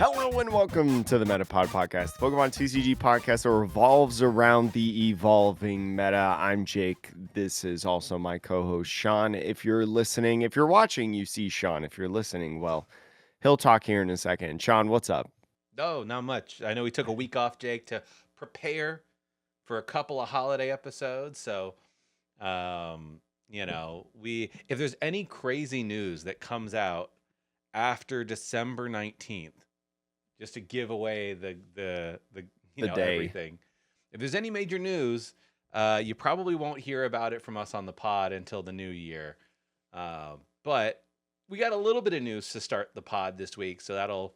Hello and welcome to the Metapod Podcast, the Pokemon TCG podcast that revolves around the evolving meta. I'm Jake. This is also my co-host Sean. If you're listening, if you're watching, you see Sean. If you're listening, well, he'll talk here in a second. Sean, what's up? No, not much. I know we took a week off, Jake, to prepare for a couple of holiday episodes. So, we if there's any crazy news that comes out after December 19th, just to give away the The day. everything. If there's any major news, you probably won't hear about it from us on the pod until the new year. But we got a little bit of news to start the pod this week, so that'll,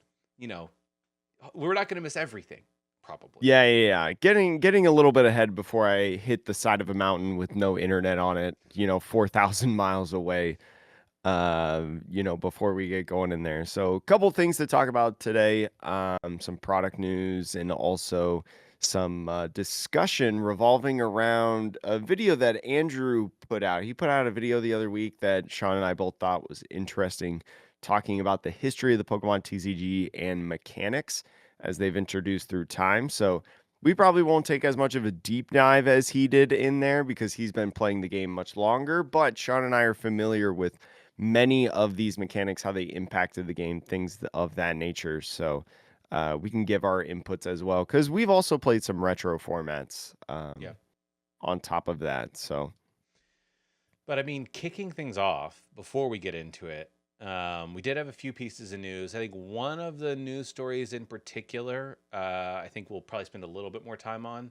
we're not going to miss everything, probably. Yeah. Getting a little bit ahead before I hit the side of a mountain with no internet on it, 4,000 miles away. Before we get going in there. So a couple things to talk about today, some product news and also some discussion revolving around a video that Andrew put out. He put out a video the other week that Sean and I both thought was interesting, talking about the history of the Pokemon TCG and mechanics as they've introduced through time. So we probably won't take as much of a deep dive as he did in there because he's been playing the game much longer, but Sean and I are familiar with many of these mechanics, how they impacted the game, things of that nature. So we can give our inputs as well because we've also played some retro formats on top of that. So, But I mean, kicking things off before we get into it, we did have a few pieces of news. I think one of the news stories in particular, I think we'll probably spend a little bit more time on.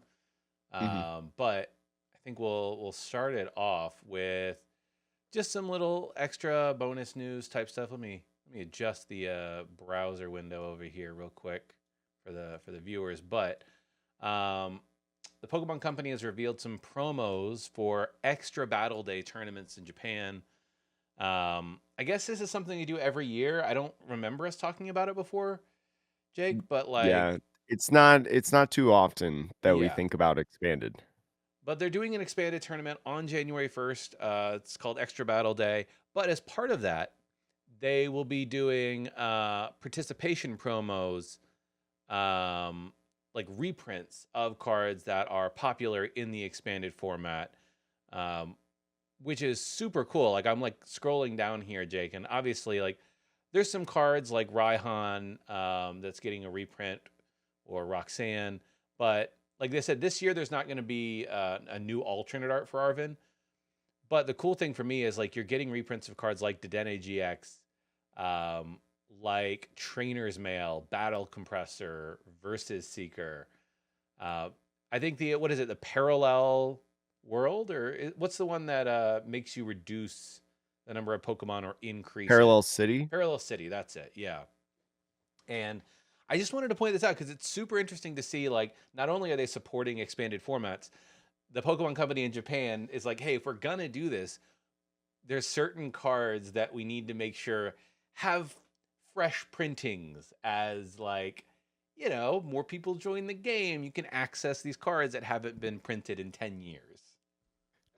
But I think we'll start it off with just some little extra bonus news type stuff. Let me adjust the browser window over here real quick for the viewers. But the Pokemon Company has revealed some promos for extra Battle Day tournaments in Japan. I guess this is something you do every year. I don't remember us talking about it before, Jake, but yeah, it's not too often that we yeah. think about expanded. But they're doing an expanded tournament on January 1st. It's called Extra Battle Day. But as part of that, they will be doing participation promos, like reprints of cards that are popular in the expanded format, which is super cool. Like I'm like scrolling down here, Jake, and obviously like there's some cards like Raihan that's getting a reprint or Roxanne, but like they said, this year there's not going to be a new alternate art for Arvin. But the cool thing for me is like you're getting reprints of cards like Dedenne GX, like Trainer's Mail, Battle Compressor, Versus Seeker. I think the Parallel World, or what's the one that makes you reduce the number of Pokemon or increase it? Parallel City. Parallel City, that's it. Yeah. And I just wanted to point this out because it's super interesting to see, like, not only are they supporting expanded formats, the Pokemon Company in Japan is like, hey, if we're gonna do this, there's certain cards that we need to make sure have fresh printings as like, more people join the game. You can access these cards that haven't been printed in 10 years.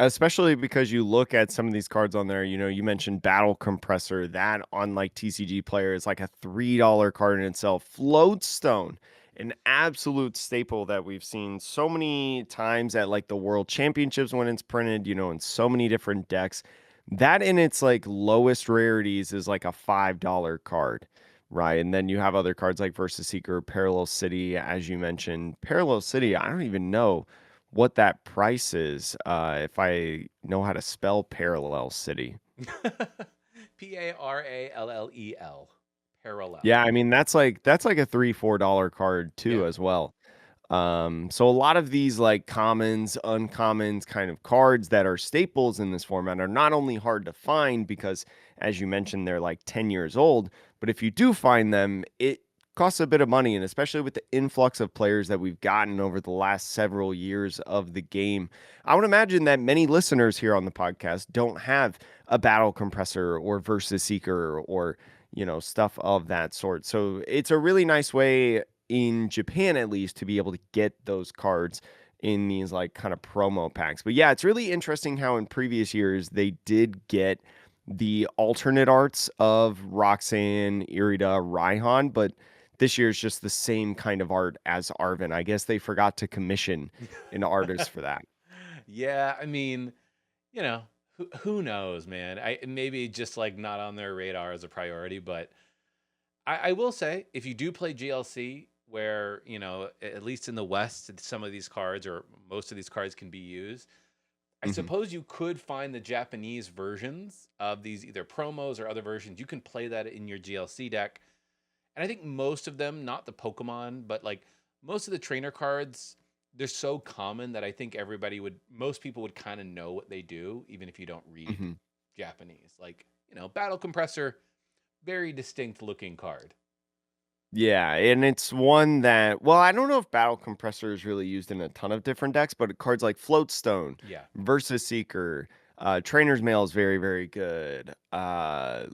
Especially because you look at some of these cards on there, you mentioned Battle Compressor. That on like TCG Player is like a $3 card in itself. Floatstone, an absolute staple that we've seen so many times at like the World Championships when it's printed, in so many different decks. That in its like lowest rarities is like a $5 card, right? And then you have other cards like Versus Seeker, Parallel City, as you mentioned. Parallel City, I don't even know what that price is, if I know how to spell Parallel City. Parallel. Parallel. Yeah, I mean that's like a $3-4 card too Yeah. as well. So a lot of these like commons, uncommons kind of cards that are staples in this format are not only hard to find because, as you mentioned, they're like 10 years old, but if you do find them, it costs a bit of money. And especially with the influx of players that we've gotten over the last several years of the game, I would imagine that many listeners here on the podcast don't have a battle compressor or versus seeker or stuff of that sort. So it's a really nice way in Japan, at least, to be able to get those cards in these like kind of promo packs. But yeah, it's really interesting how in previous years they did get the alternate arts of Roxanne, Irida, Raihan, but this year's just the same kind of art as Arvin. I guess they forgot to commission an artist for that. Yeah, I mean, you know, who knows, man? I maybe just like not on their radar as a priority, but I will say if you do play GLC, where at least in the West, some of these cards or most of these cards can be used. I Mhm, suppose you could find the Japanese versions of these either promos or other versions. You can play that in your GLC deck. And I think most of them, not the Pokemon, but like most of the trainer cards, they're so common that I think most people would kind of know what they do, even if you don't read mhm. Japanese. Like, Battle Compressor, very distinct looking card. Yeah, and it's one that, well, I don't know if Battle Compressor is really used in a ton of different decks, but cards like Floatstone, Yeah. Versus Seeker, Trainer's Mail is very, very good. Uh,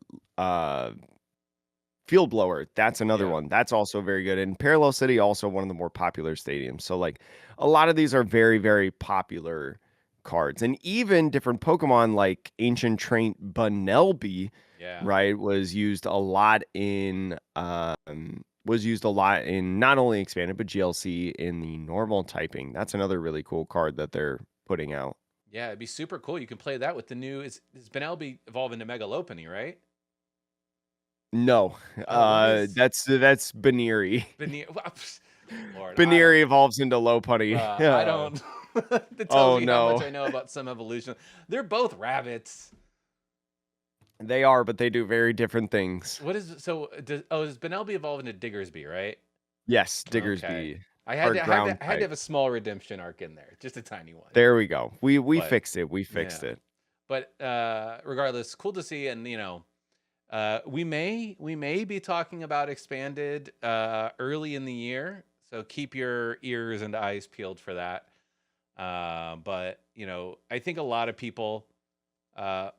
Field Blower, that's another Yeah. one. That's also very good. And Parallel City, also one of the more popular stadiums. So, like, a lot of these are very, very popular cards. And even different Pokemon like Ancient Traint Bunnelby, Yeah. right, was used a lot in not only expanded but GLC in the normal typing. That's another really cool card that they're putting out. Yeah, it'd be super cool. You can play that with the new is Benelby evolve into Mega Lopunny, right? No, Oh, what is that's Baneri. Veneer? Lord, I don't. Baneri evolves into Lopunny. I don't. That tells Oh you how much no. I know about some evolution. They're both rabbits. They are, but they do very different things. What is so? Does Benelby evolve into Diggersby, right? Yes, Okay. Diggersby, I had our to I had ground to I had to type. have a small redemption arc in there, just a tiny one. There we go. We But fixed it. We fixed yeah. it. But regardless, cool to see, and we may be talking about expanded early in the year, so keep your ears and eyes peeled for that. But I think a lot of people uh,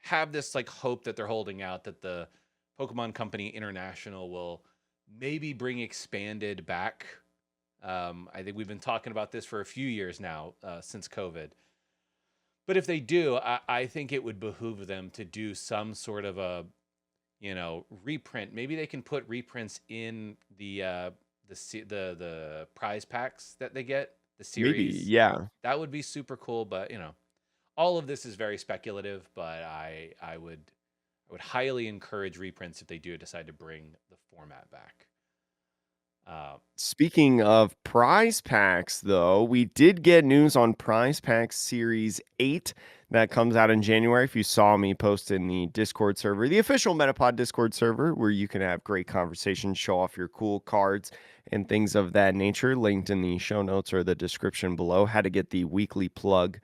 have this like hope that they're holding out that the Pokemon Company International will maybe bring expanded back. I think we've been talking about this for a few years now since COVID. But if they do, I think it would behoove them to do some sort of a reprint. Maybe they can put reprints in the prize packs that they get, the Maybe, series. yeah. That would be super cool. But all of this is very speculative. But I would highly encourage reprints if they do decide to bring the format back. Uh, Speaking of prize packs, though, we did get news on Prize Pack Series 8 that comes out in January. If you saw me post in the Discord server, the official Metapod Discord server, where you can have great conversations, show off your cool cards, and things of that nature, linked in the show notes or the description below. How to get the weekly plug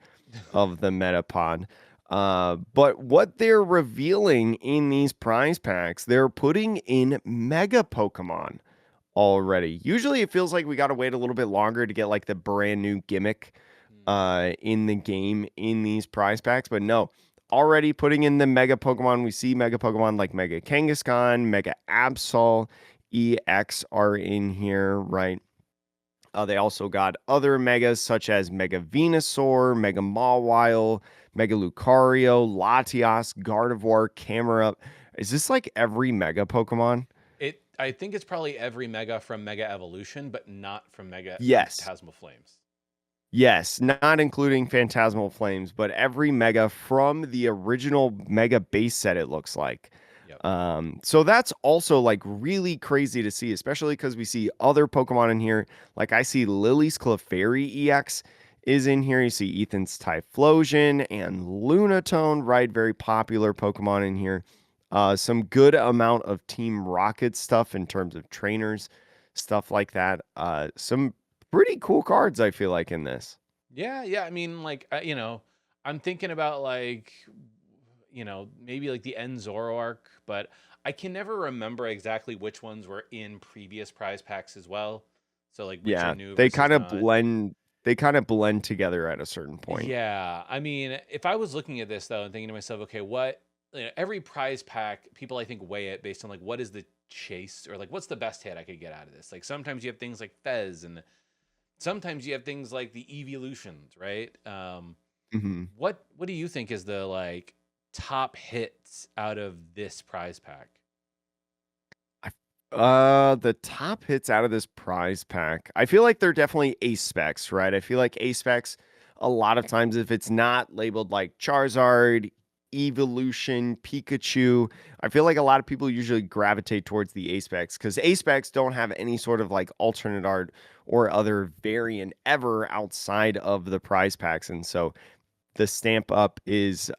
of the Metapod. But what they're revealing in these prize packs, they're putting in Mega Pokemon already. Usually it feels like we got to wait a little bit longer to get like the brand new gimmick in the game in these prize packs, but no. Already putting in the mega Pokemon. We see mega Pokemon like Mega Kangaskhan, Mega Absol, EX are in here, right? They also got other megas such as Mega Venusaur, Mega Mawile, Mega Lucario, Latias, Gardevoir, Camerupt. Is this like every mega Pokemon? I think it's probably every Mega from Mega Evolution, but not from Mega Yes. Phantasmal Flames. Yes, not including Phantasmal Flames, but every mega from the original mega base set, it looks like. Yep. So that's also like really crazy to see, especially because we see other Pokemon in here. Like I see Lily's Clefairy EX is in here. You see Ethan's Typhlosion and Lunatone, right? Very popular Pokemon in here. Some good amount of Team Rocket stuff in terms of trainers, stuff like that. Some pretty cool cards, I feel like, in this. Yeah, yeah. I mean, like, I'm thinking about like, maybe like the End Zoroark, but I can never remember exactly which ones were in previous prize packs as well. So like which are Yeah, new they versus kind of not. blend they kind of blend together at a certain point. Yeah, I mean, if I was looking at this though and thinking to myself, okay, what every prize pack, people I think weigh it based on like what is the chase or like what's the best hit I could get out of this. Like sometimes you have things like Fez and sometimes you have things like the evolutions, right? Mhm. What do you think is the like top hits out of this prize pack? The top hits out of this prize pack. I feel like they're definitely ace specs, right? I feel like ace specs, a lot of times, if it's not labeled like Charizard, Evolution, Pikachu, I feel like a lot of people usually gravitate towards the ace specs because ace specs don't have any sort of like alternate art or other variant ever outside of the prize packs. And so the stamp up is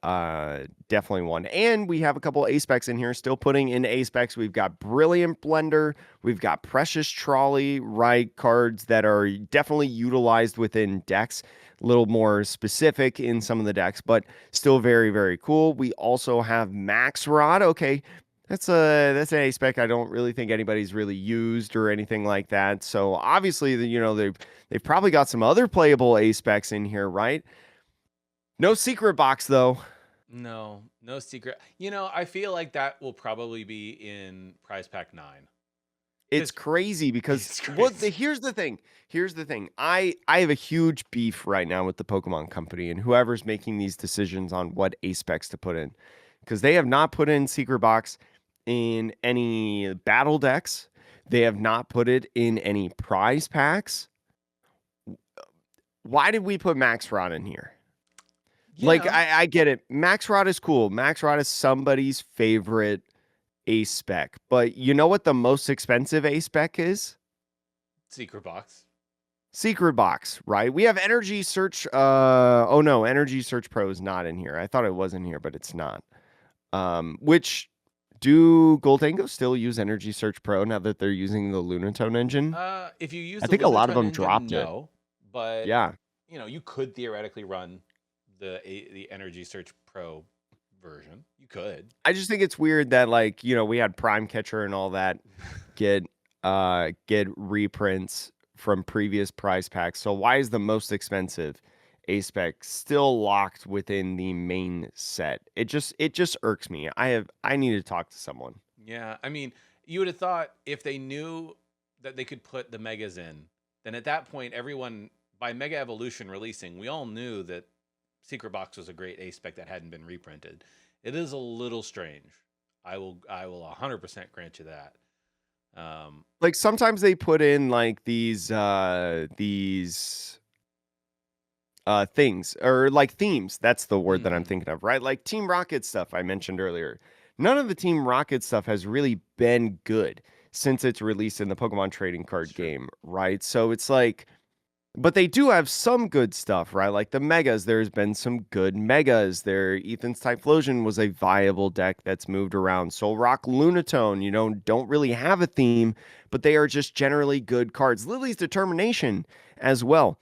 definitely one. And we have a couple A specs in here still putting in A specs. We've got Brilliant Blender, we've got Precious Trolley, right? Cards that are definitely utilized within decks, a little more specific in some of the decks, but still very, very cool. We also have Max Rod. Okay. That's an A spec I don't really think anybody's really used or anything like that. So obviously, they've probably got some other playable A specs in here, right? No secret box though. No, no secret. I feel like that will probably be in Prize Pack 9 It's because crazy because it's crazy. here's the thing. Here's the thing. I have a huge beef right now with the Pokemon Company and whoever's making these decisions on what A specs to put in. Because they have not put in secret box in any battle decks. They have not put it in any prize packs. Why did we put Max Rod in here? You Like know, I get it. Max Rod is cool. Max Rod is somebody's favorite A spec. But you know what the most expensive A spec is? Secret Box. Secret box, right? We have Energy Search. Oh no, Energy Search Pro is not in here. I thought it was in here, but it's not. Which do Goldango still use Energy Search Pro now that they're using the Lunatone engine? If you use I the think a lot of Lunatone them engine, dropped it. no, but Yeah. you could theoretically run the Energy Search Pro version. You could. I just think it's weird that like, we had Prime Catcher and all that get get reprints from previous prize packs. So why is the most expensive A spec still locked within the main set? It just irks me. I need to talk to someone. Yeah, I mean, you would have thought if they knew that they could put the megas in, then at that point, everyone by Mega Evolution releasing, we all knew that Secret Box was a great A spec that hadn't been reprinted. It is a little strange. I will 100% grant you that. Um, Like sometimes they put in like these things or like themes. That's the word that I'm mhm, thinking of, right? Like Team Rocket stuff I mentioned earlier. None of the Team Rocket stuff has really been good since it's released in the Pokemon trading It's card true. game, right? So it's like, but they do have some good stuff, right? Like the Megas, there's been some good Megas. There, Ethan's Typhlosion was a viable deck that's moved around. Soul Rock Lunatone, don't really have a theme, but they are just generally good cards. Lily's Determination as well,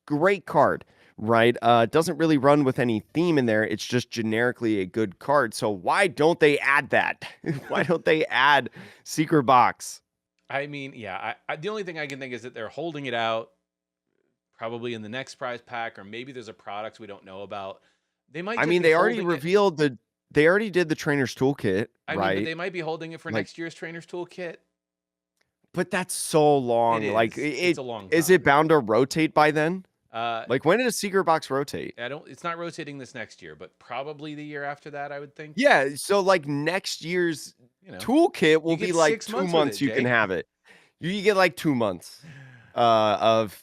great card, right? Doesn't really run with any theme in there. It's just generically a good card. So why don't they add that? Why don't they add Secret Box? I mean, yeah, the only thing I can think is that they're holding it out probably in the next prize pack, or maybe there's a product we don't know about. They might I just mean, be holding it. they already did the trainer's toolkit, I mean, but right? they might be holding it for Like, next year's Trainer's Toolkit. but that's so It long. Like, is. It's a long is it time. bound to rotate by then? Uh, Like, when did a Secret Box rotate? I don't. It's not rotating this next year, but probably the year after that, I would think. Yeah, so like next year's You know, toolkit you will be get like 6 months with 2 months it, you can Jake. have it. You get like 2 months of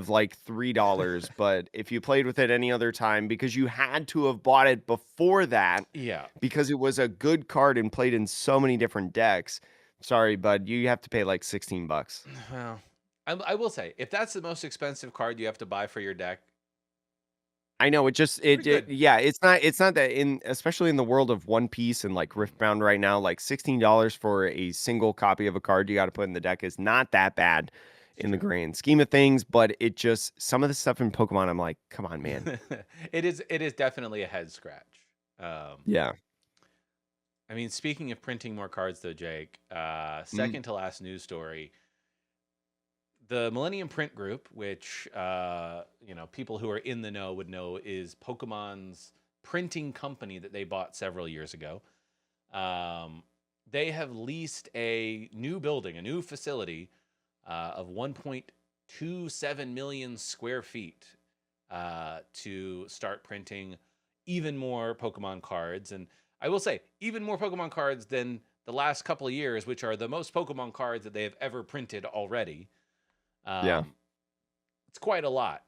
like $3. But if you played with it any other time, because you had to have bought it before that, Yeah. because it was a good card and played in so many different decks. Sorry, bud, you have to pay like 16 bucks. Well, I will say, if that's the most expensive card you have to buy for your deck, I know pretty it good. yeah, it's not that in especially in the world of One Piece and like Riftbound right now, like $16 for a single copy of a card you got to put in the deck is not that bad It's in the true. grand scheme of things, but it just some of the stuff in Pokemon I'm like, "Come on, man." It is. It is definitely a head scratch. Um, Yeah. I mean, speaking of printing more cards, though, Jake. Mm. Second to last news story: the Millennium Print Group, which people who are in the know would know is Pokemon's printing company that they bought several years ago. Um, they have leased a new building, a new facility of 1.27 million square feet to start printing even more Pokemon cards. And I will say, even more Pokemon cards than the last couple of years, which are the most Pokemon cards that they have ever printed already. Yeah. Um, it's quite a lot.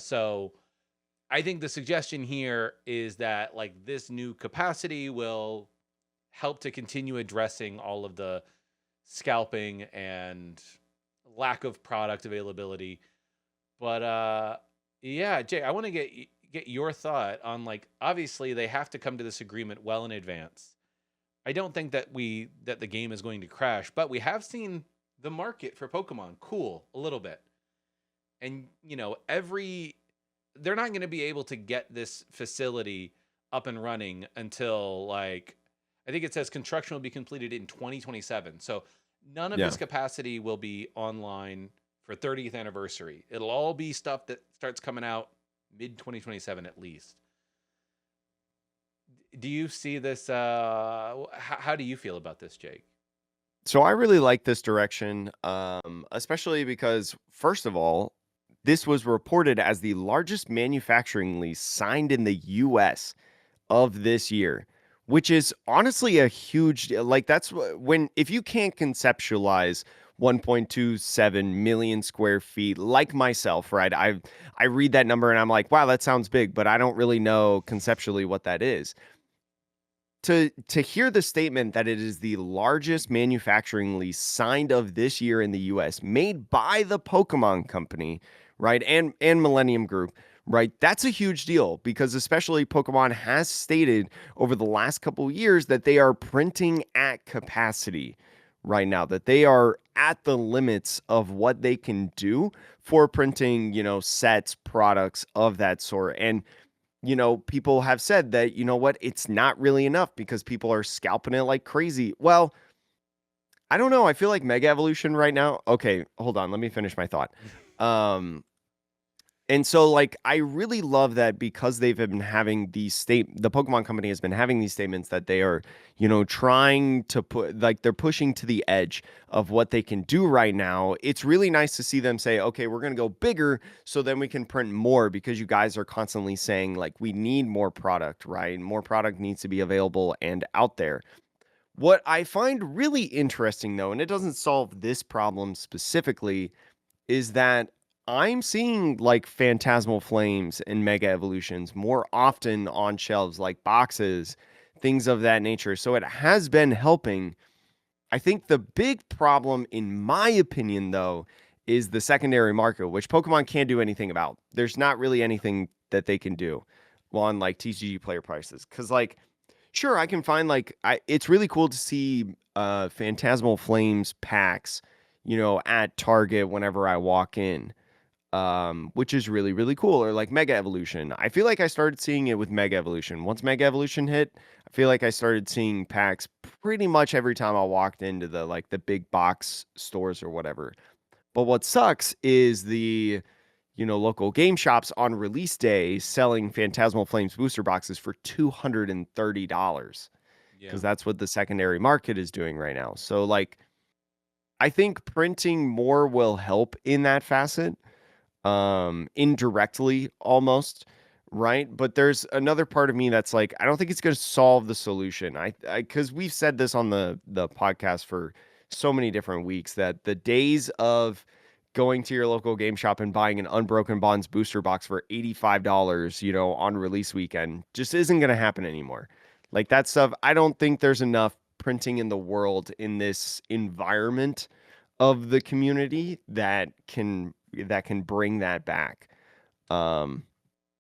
So I think the suggestion here is that like this new capacity will help to continue addressing all of the scalping and lack of product availability. But yeah, Jay, I want to get your thought on like obviously they have to come to this agreement well in advance. I don't think that the game is going to crash, but we have seen the market for Pokemon cool a little bit. And every they're not going to be able to get this facility up and running until like I think it says construction will be completed in 2027. So none of Yeah. this capacity will be online for 30th anniversary. It'll all be stuff that starts coming out mid 2027 at least. Do you see this how do you feel about this, Jake? So I really like this direction, especially because, first of all, this was reported as the largest manufacturing lease signed in the US of this year, which is honestly a huge like when if you can't conceptualize 1.27 million square feet like myself, right? I read that number and I'm like, wow, that sounds big, but I don't really know conceptually what that is. To hear the statement that it is the largest manufacturing lease signed of this year in the US made by the Pokemon Company, right? And Millennium Group, right? That's a huge deal because especially Pokemon has stated over the last couple of years that they are printing at capacity right now, that they are at the limits of what they can do for printing, sets, products of that sort. And people have said that, what, it's not really enough because people are scalping it like crazy. Well, I don't know. I feel like Mega Evolution right now. Okay, hold on. Let me finish my thought. Um, and so like I really love that because they've been having the Pokemon Company has been having these statements that they are, trying to put like they're pushing to the edge of what they can do right now. It's really nice to see them say, "Okay, we're going to go bigger so then we can print more," because you guys are constantly saying like we need more product, right? More product needs to be available and out there. What I find really interesting though, and it doesn't solve this problem specifically, is that I'm seeing like Phantasmal Flames and Mega Evolutions more often on shelves, like boxes, things of that nature. So it has been helping. I think the big problem, in my opinion, though, is the secondary market, which Pokemon can't do anything about. There's not really anything that they can do on like TCG player prices. Cause like, sure, I can find like it's really cool to see Phantasmal Flames packs, at Target whenever I walk in, which is really, really cool. Or like Mega Evolution. I feel like I started seeing it with Mega Evolution. Once Mega Evolution hit, I feel like I started seeing packs pretty much every time I walked into the big box stores or whatever. But what sucks is the local game shops on release day selling Phantasmal Flames booster boxes for $230 Yeah. because that's what the secondary market is doing right now. So like I think printing more will help in that facet, indirectly almost, right? But there's another part of me that's like I don't think it's going to solve the solution. I cuz we've said this on the podcast for so many different weeks that the days of going to your local game shop and buying an Unbroken Bonds booster box for $85, on release weekend just isn't going to happen anymore. Like that stuff, I don't think there's enough printing in the world in this environment of the community that can bring that back. Um,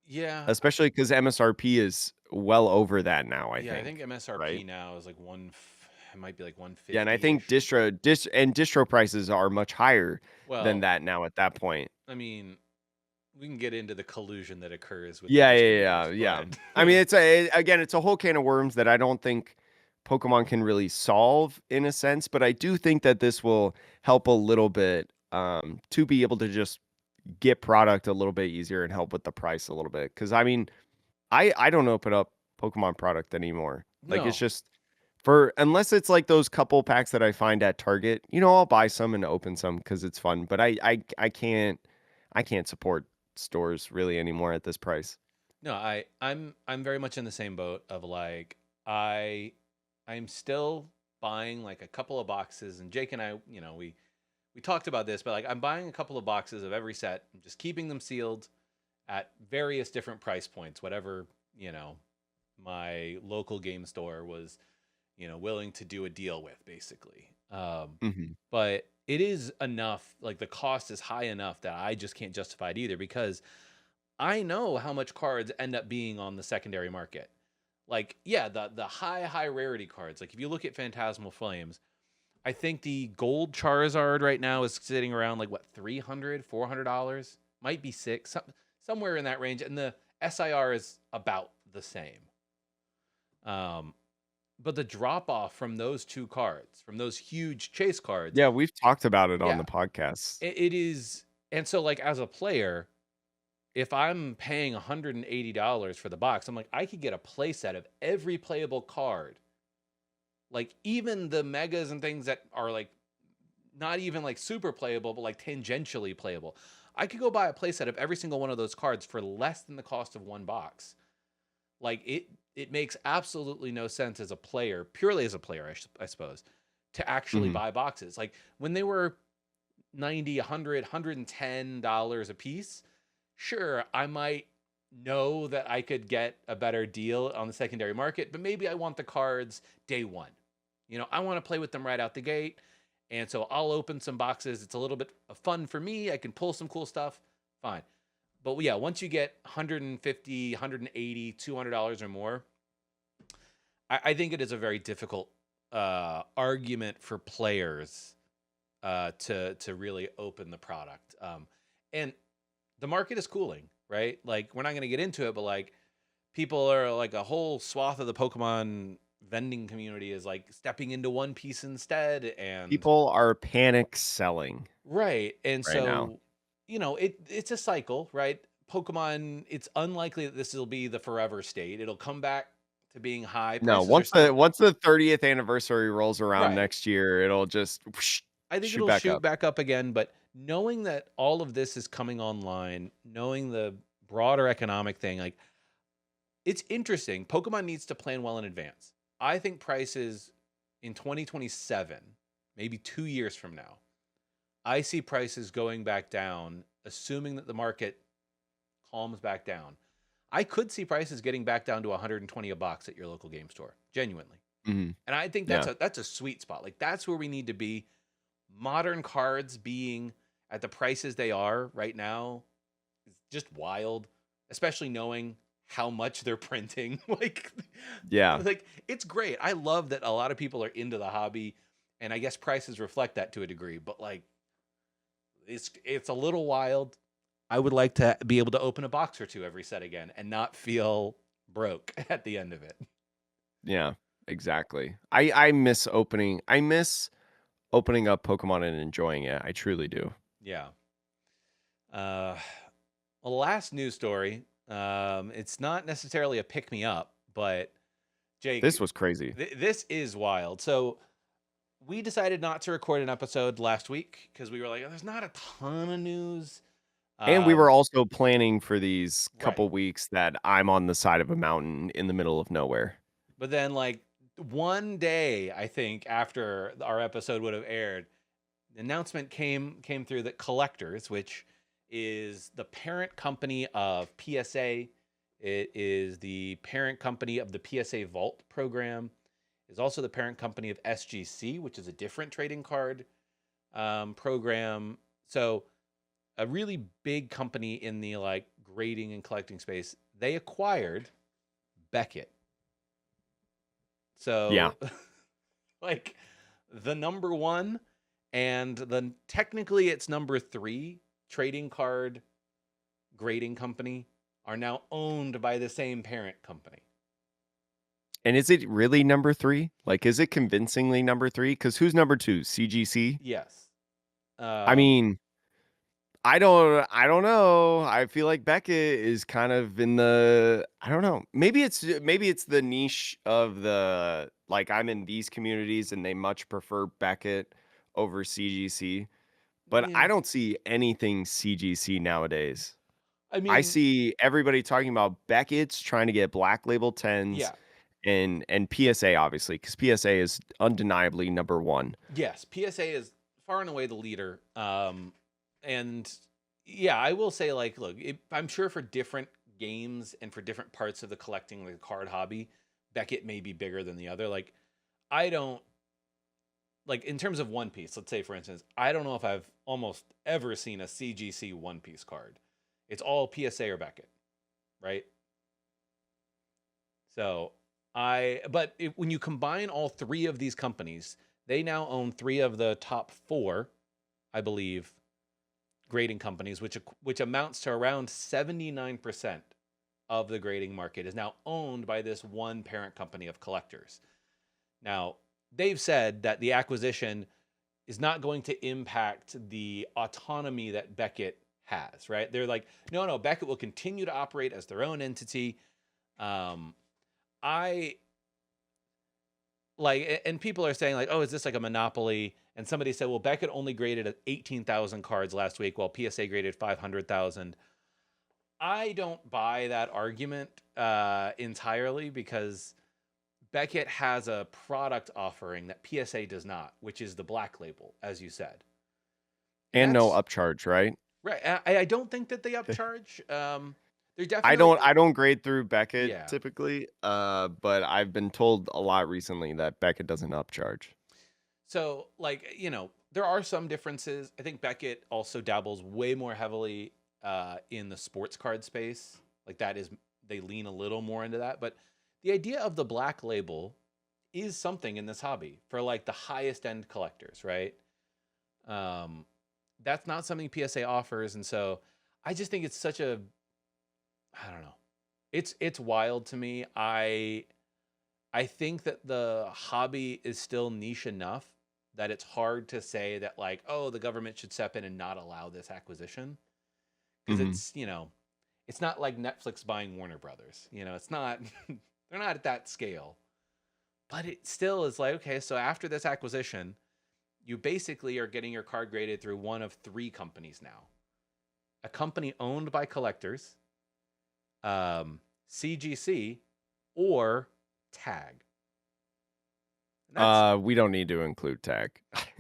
Yeah. Especially because MSRP is well over that now, I Yeah, I think think, MSRP right? now is like it might be like Yeah, and I think 150-ish. distro prices are much higher than Well, that now at that point. I mean, we can get into the collusion that occurs with the Yeah, yeah, yeah, distributors, yeah. but I mean, again, it's a whole can of worms that I don't think Pokemon can really solve in a sense, but I do think that this will help a little bit, to be able to just get product a little bit easier and help with the price a little bit. Because I mean, I don't open up Pokemon product anymore. Like it's no. just for unless it's like those couple packs that I find at Target, I'll buy some and open some because it's fun. But I can't support stores really anymore at this price. No, I'm very much in the same boat of like I I'm still buying like a couple of boxes, and Jake and I, we talked about this, but like I'm buying a couple of boxes of every set. I'm just keeping them sealed at various different price points, whatever, my local game store was, willing to do a deal with, basically. Mhm. But it is enough, like the cost is high enough that I just can't justify it either, because I know how much cards end up being on the secondary market. Like, yeah, the high rarity cards. Like if you look at Phantasmal Flames, I think the gold Charizard right now is sitting around like what, $300, $400, might be somewhere in that range, and the SIR is about the same. But the drop off from those two cards, from those huge chase cards, Yeah, we've talked about it on yeah, the podcast. it is. And so, like as a player, if I'm paying $180 for the box, I'm like, I could get a playset of every playable card, like even the megas and things that are like not even like super playable, but like tangentially playable. I could go buy a playset of every single one of those cards for less than the cost of one box. Like it makes absolutely no sense as a player, purely as a player, I suppose, to actually Mhm. buy boxes. Like when they were 90, 100, $110 a piece, sure, I might know that I could get a better deal on the secondary market, but maybe I want the cards day one. I want to play with them right out the gate. And so I'll open some boxes. It's a little bit of fun for me. I can pull some cool stuff. Fine. But yeah, once you get 150, 180, $200 or more, I think it is a very difficult argument for players to really open the product. And the market is cooling, right? Like we're not going to get into it, but like people are like a whole swath of the Pokemon vending community is like stepping into One Piece instead, and People are panic selling right. And right now. so, it's a cycle, right? Pokemon, it's unlikely that this will be the forever state. It'll come back to being high. No, Prices are still once the 30th anniversary rolls around right. next year, it'll just whoosh, I think shoot it'll back shoot up. back up again, but knowing that all of this is coming online, knowing the broader economic thing, like it's interesting. Pokemon needs to plan well in advance. I think prices in 2027, maybe 2 years from now, I see prices going back down, assuming that the market calms back down. I could see prices getting back down to 120 a box at your local game store, genuinely. Mhm. And I think that's Yeah. a sweet spot. Like that's where we need to be. Modern cards being at the prices they are right now is just wild, especially knowing how much they're printing. like Yeah. like it's great. I love that a lot of people are into the hobby, and I guess prices reflect that to a degree, but like it's a little wild. I would like to be able to open a box or two every set again and not feel broke at the end of it. Yeah. Exactly. I miss opening up Pokemon and enjoying it. I truly do. Yeah. Uh, well, last news story. It's not necessarily a pick me up, but This Jake, was crazy. this is wild. So we decided not to record an episode last week because we were like, there's not a ton of news. And we were Um, also planning for these right. couple weeks that I'm on the side of a mountain in the middle of nowhere. But then, like, one day, I think after our episode would have aired, the announcement came through that Collectors, which is the parent company of PSA, it is the parent company of the PSA Vault program, is also the parent company of SGC, which is a different trading card program. So a really big company in the like grading and collecting space. They acquired Beckett. Yeah. So like the number one and the technically it's number three trading card grading company are now owned by the same parent company. And is it really number 3? Like, is it convincingly number 3? Because who's number 2? CGC? Yes. I Um, mean, I don't know. I feel like Beckett is kind of in the I don't know. Maybe it's the niche of the like I'm in these communities and they much prefer Beckett over CGC, but yeah. I don't see anything CGC nowadays. I I mean, see everybody talking about Beckett's trying to get Black Label 10s yeah. and PSA obviously, because PSA is undeniably number one. Yes, PSA is far and away the leader. And yeah, I will say, like, look, I'm sure for different games and for different parts of the collecting, the card hobby, Beckett may be bigger than the other. Like, I don't like in terms of One Piece. Let's say, for instance, I don't know if I've almost ever seen a CGC One Piece card. It's all PSA or Beckett, right? So but when you combine all three of these companies, they now own three of the top four, I believe, grading companies, which amounts to around 79% of the grading market is now owned by this one parent company of collectors. Now, they've said that the acquisition is not going to impact the autonomy that Beckett has, right? They're like, no, Beckett will continue to operate as their own entity. Um, I like, and people are saying like, oh, is this like a monopoly? And somebody said, well, Beckett only graded at 18,000 cards last week, while PSA graded 500,000. I don't buy that argument entirely, because Beckett has a product offering that PSA does not, which is the black label, as you said, and And no that's upcharge, right? right. I don't think that they upcharge. They're I definitely don't I don't grade through Beckett yeah. typically, but I've been told a lot recently that Beckett doesn't upcharge. So, like, there are some differences. I think Beckett also dabbles way more heavily in the sports card space. Like, they lean a little more into that. But the idea of the black label is something in this hobby for like the highest end collectors, right? Um, that's not something PSA offers. And so I just think it's such I don't know. It's wild to me. I think that the hobby is still niche enough that it's hard to say that, like, oh, the government should step in and not allow this acquisition, because Mhm. it's not like Netflix buying Warner Brothers. It's not they're not at that scale. But it still is like, okay, so after this acquisition, you basically are getting your card graded through one of three companies now. A company owned by collectors, CGC, or Tag. And that's We don't need to include tag.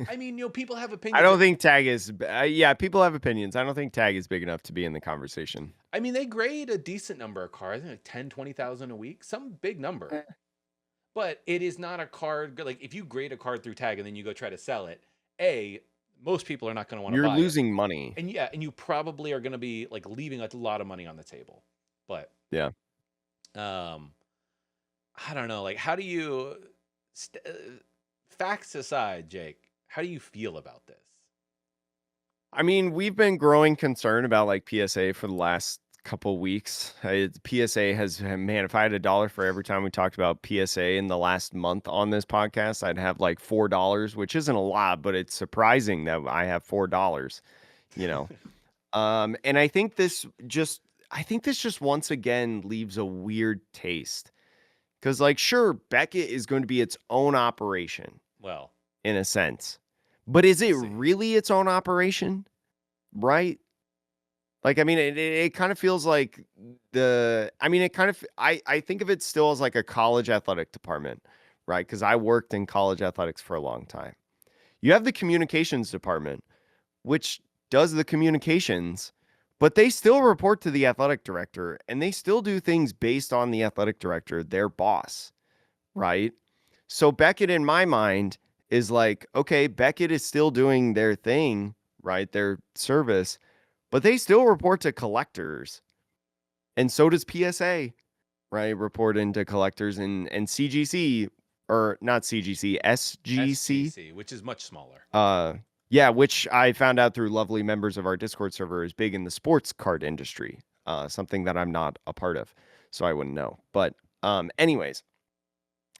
I mean, people have I opinions. don't think tag is yeah, people have opinions. I don't think tag is big enough to be in the conversation. I mean, they grade a decent number of cards, like 10, 20,000 a week, some big number. Eh. But it is not a card like if you grade a card through Tag and then you go try to sell it, A, most people are not going to want to You're buy it. losing money. And yeah, and you probably are going to be like leaving a lot of money on the table. But Yeah. um I don't know, like how do you facts aside, Jake, how do you feel about this? I mean, we've been growing concern about like PSA for the last couple weeks. PSA has man, if I had a dollar for every time we talked about PSA in the last month on this podcast, I'd have like $4, which isn't a lot, but it's surprising that I have $4, you know. And I think this just once again leaves a weird taste. Because like sure, Beckett is going to be its own operation Well, in a sense. But is we'll it see. really its own operation? Right? Like, I mean, it kind of feels like I mean, it kind of, I think of it still as like a college athletic department, right? Because I worked in college athletics for a long time. You have the communications department, which does the communications, but they still report to the athletic director and they still do things based on the athletic director, their boss, right? So Beckett, in my mind, is like, okay, Beckett is still doing their thing, right? Their service, but they still report to collectors. And so does PSA, right? Report into collectors and CGC or not CGC, SGC. SGC, which is much smaller. Uh yeah, which I found out through lovely members of our Discord server is big in the sports card industry. Something that I'm not a part of, so I wouldn't know. But anyways,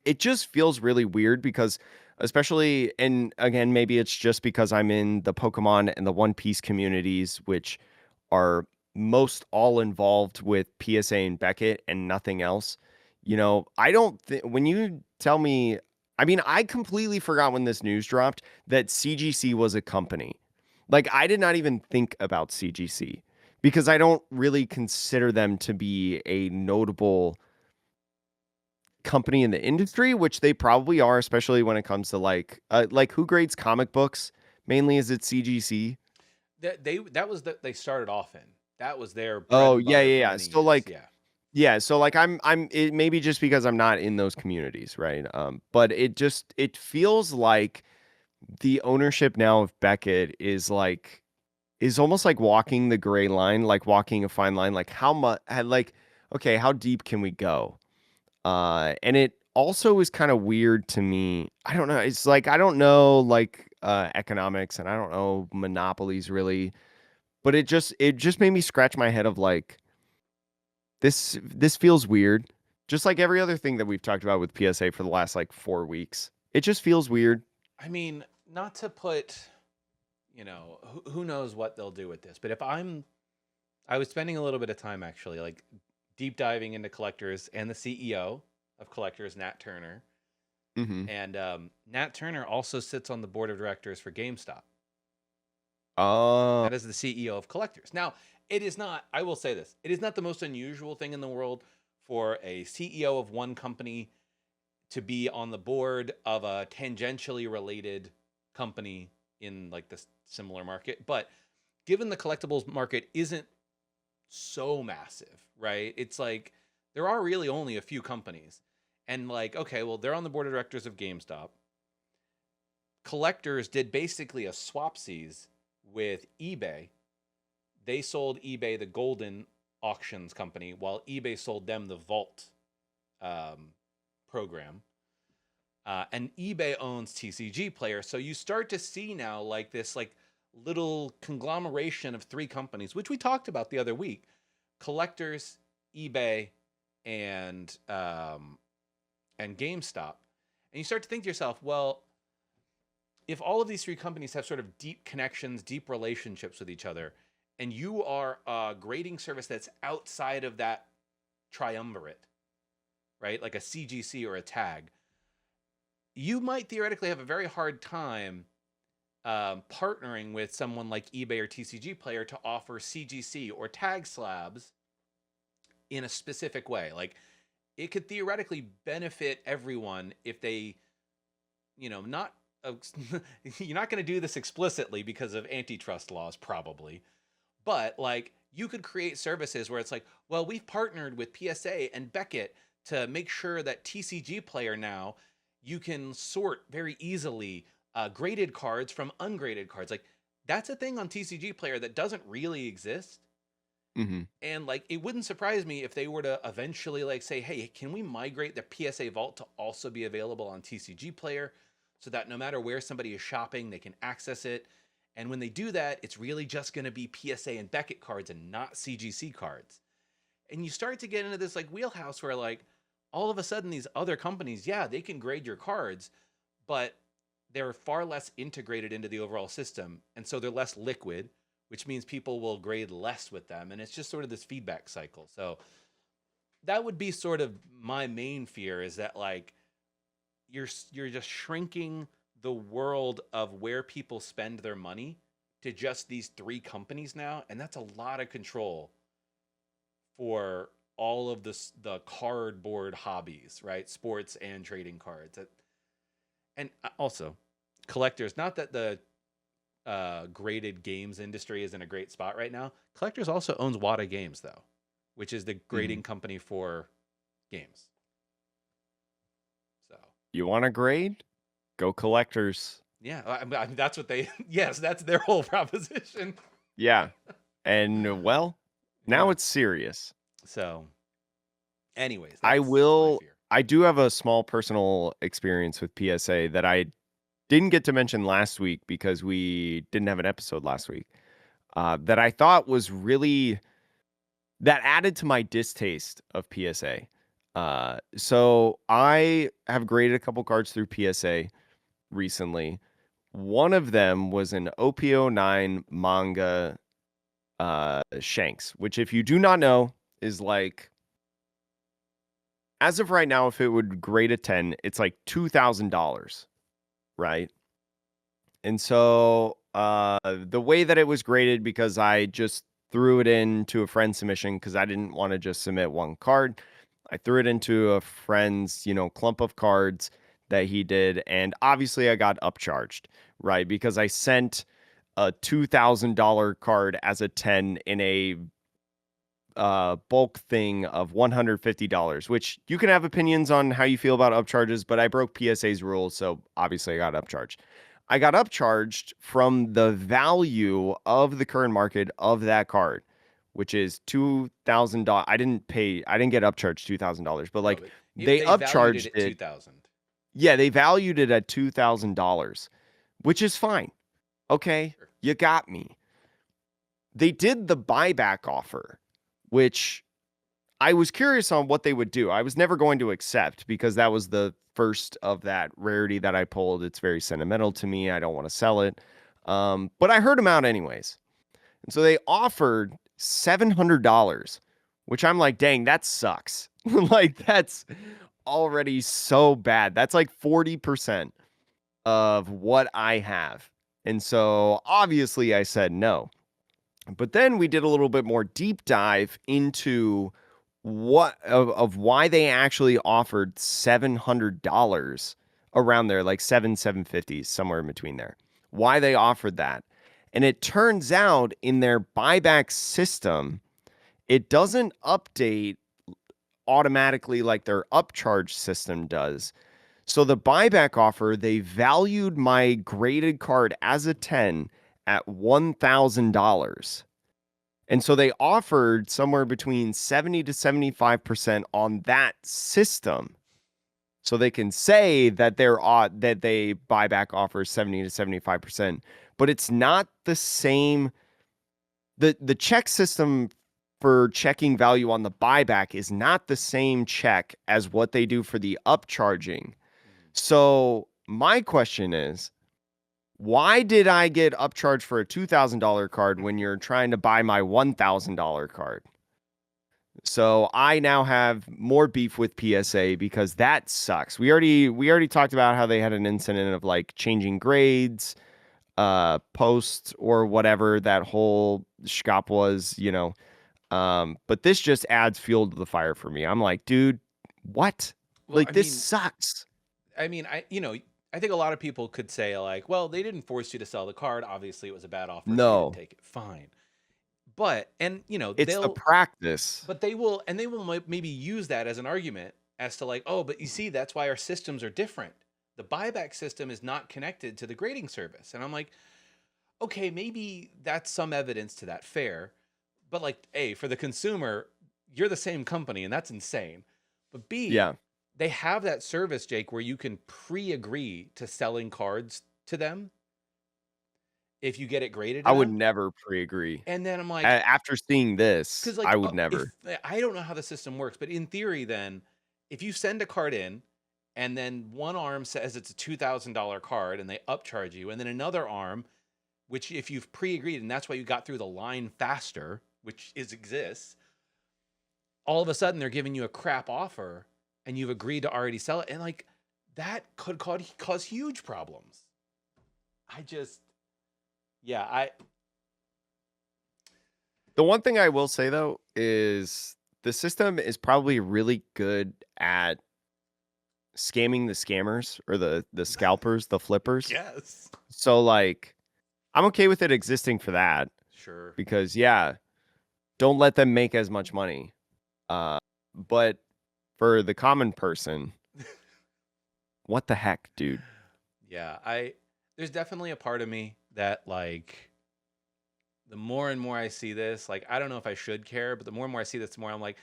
it just feels really weird because especially and again maybe it's just because I'm in the Pokemon and the One Piece communities which are most all involved with PSA and Beckett and nothing else. You know, I don't think when you tell me I mean, I completely forgot when this news dropped that CGC was a company. Like I did not even think about CGC because I don't really consider them to be a notable company in the industry, which they probably are, especially when it comes to like who grades comic books? Mainly, is it CGC? That was that they started off in. That was their bread Oh and yeah, butter yeah, for yeah. many So years. like Yeah. yeah, so like I'm it maybe just because I'm not in those communities, right? But it feels like the ownership now of Beckett is almost like walking the gray line, like walking a fine line. Like how much, like okay, how deep can we go? And it also is kind of weird to me. I don't know. It's like I don't know like economics and I don't know monopolies really, but it just made me scratch my head of like this feels weird. Just like every other thing that we've talked about with PSA for the last like 4 weeks. It just feels weird. I mean, not to put, who knows what they'll do with this, but I was spending a little bit of time actually, like deep diving into collectors and the CEO of collectors, Nat Turner. Mm-hmm. And Nat Turner also sits on the board of directors for GameStop. Uh, That is the CEO of collectors. Now, it is not, I will say this, it is not the most unusual thing in the world for a CEO of one company to be on the board of a tangentially related company in like this similar market. But given the collectibles market isn't so massive, right? It's like there are really only a few companies. And like, okay, well, they're on the board of directors of GameStop. Collectors did basically a swapsies with eBay. They sold eBay the Golden Auctions company, while eBay sold them the Vault um, program. And eBay owns TCG Player, so you start to see now like this like little conglomeration of three companies, which we talked about the other week: collectors, eBay, and GameStop. And you start to think to yourself, well, if all of these three companies have sort of deep connections, deep relationships with each other, and you are a grading service that's outside of that triumvirate, right? Like a CGC or a tag, you might theoretically have a very hard time partnering with someone like eBay or TCG Player to offer CGC or tag slabs in a specific way. Like it could theoretically benefit everyone if they, not you're not going to do this explicitly because of antitrust laws, probably, but like you could create services where it's like, well, we've partnered with PSA and Beckett to make sure that TCG Player now you can sort very easily graded cards from ungraded cards. Like that's a thing on TCG Player that doesn't really exist. mhm. And like it wouldn't surprise me if they were to eventually like say, hey, can we migrate the PSA Vault to also be available on TCG Player so that no matter where somebody is shopping, they can access it. And when they do that, it's really just going to be PSA and Beckett cards and not CGC cards. And you start to get into this like wheelhouse where like all of a sudden these other companies, yeah, they can grade your cards, but they're far less integrated into the overall system. And so they're less liquid, which means people will grade less with them. And it's just sort of this feedback cycle. So that would be sort of my main fear is that like you're just shrinking the world of where people spend their money to just these three companies now, and that's a lot of control for all of the cardboard hobbies, right? Sports and trading cards. And also collectors, not that the graded games industry is in a great spot right now. Collectors also owns Wada Games though, which is the Mhm. grading company for games. So You want to grade? Go collectors. yeah, that's what they. Yes, that's their whole proposition. Yeah. And well, now Yeah. it's serious. So, anyways, I that's my will fear. I do have a small personal experience with PSA that I didn't get to mention last week because we didn't have an episode last week. That I thought was really that added to my distaste of PSA. So I have graded a couple cards through PSA recently. One of them was an OPO9 manga Shanks, which if you do not know is like as of right now, if it would grade a 10, it's like $2,000, right? And so the way that it was graded, because I just threw it into a friend submission because I didn't want to just submit one card. I threw it into a friend's, clump of cards that he did, and obviously I got upcharged, right? Because I sent a $2,000 card as a 10 in a bulk thing of $150, which you can have opinions on how you feel about upcharges, but I broke PSA's rules, so obviously I got upcharged. I got upcharged from the value of the current market of that card, which is $2,000. I didn't get upcharged $2,000, but No, like but they they valued it upcharged at it. 2,000. Yeah, they valued it at $2,000, which is fine. Okay, Sure. you got me. They did the buyback offer, which I was curious on what they would do. I was never going to accept because that was the first of that rarity that I pulled. It's very sentimental to me. I don't want to sell it. But I heard them out anyways. And so they offered $700, which I'm like, dang, that sucks. Like, that's already so bad. That's like 40% of what I have. And so obviously I said no. But then we did a little bit more deep dive into of why they actually offered $700 around there, like 750, somewhere in between there. Why they offered that. And it turns out in their buyback system, it doesn't update automatically like their upcharge system does. So the buyback offer, they valued my graded card as a 10 at $1,000. And so they offered somewhere between 70 to 75% on that system. So they can say that they buyback offers 70 to 75%, but it's not the same. The check system for checking value on the buyback is not the same check as what they do for the upcharging. So my question is, why did I get upcharged for a $2,000 card when you're trying to buy my $1,000 card? So I now have more beef with PSA because that sucks. We already talked about how they had an incident of like changing grades, posts or whatever that whole shop was. But this just adds fuel to the fire for me. I'm like, dude, what? Well, Like this sucks. I think a lot of people could say like, well, they didn't force you to sell the card. Obviously, it was a bad offer, so you didn't No, take it. Fine. But it's the practice. they will maybe use that as an argument as to like, oh, but you see, that's why our systems are different. The buyback system is not connected to the grading service, and I'm like, okay, maybe that's some evidence to that. Fair, but like, A, for the consumer, you're the same company, and that's insane. But B, Yeah, they have that service, Jake, where you can pre-agree to selling cards to them if you get it graded I would enough. never pre-agree. And then I'm like, After seeing this, because I like would never. if I don't know how the system works, but in theory, then if you send a card in and then one arm says it's a $2,000 card and they upcharge you, and then another arm, which if you've pre-agreed and that's why you got through the line faster, which exists, all of a sudden they're giving you a crap offer and you've agreed to already sell it, and like that could cause huge problems. I just, yeah, I The one thing I will say though is the system is probably really good at scamming the scammers or the scalpers, the flippers. guess. So like I'm okay with it existing for that Sure. because yeah, don't let them make as much money. Uh but for the common person, what the heck, dude? Yeah, I there's definitely a part of me that like the more and more I see this, like I don't know if I should care, but the more and more I see this, the more I'm like,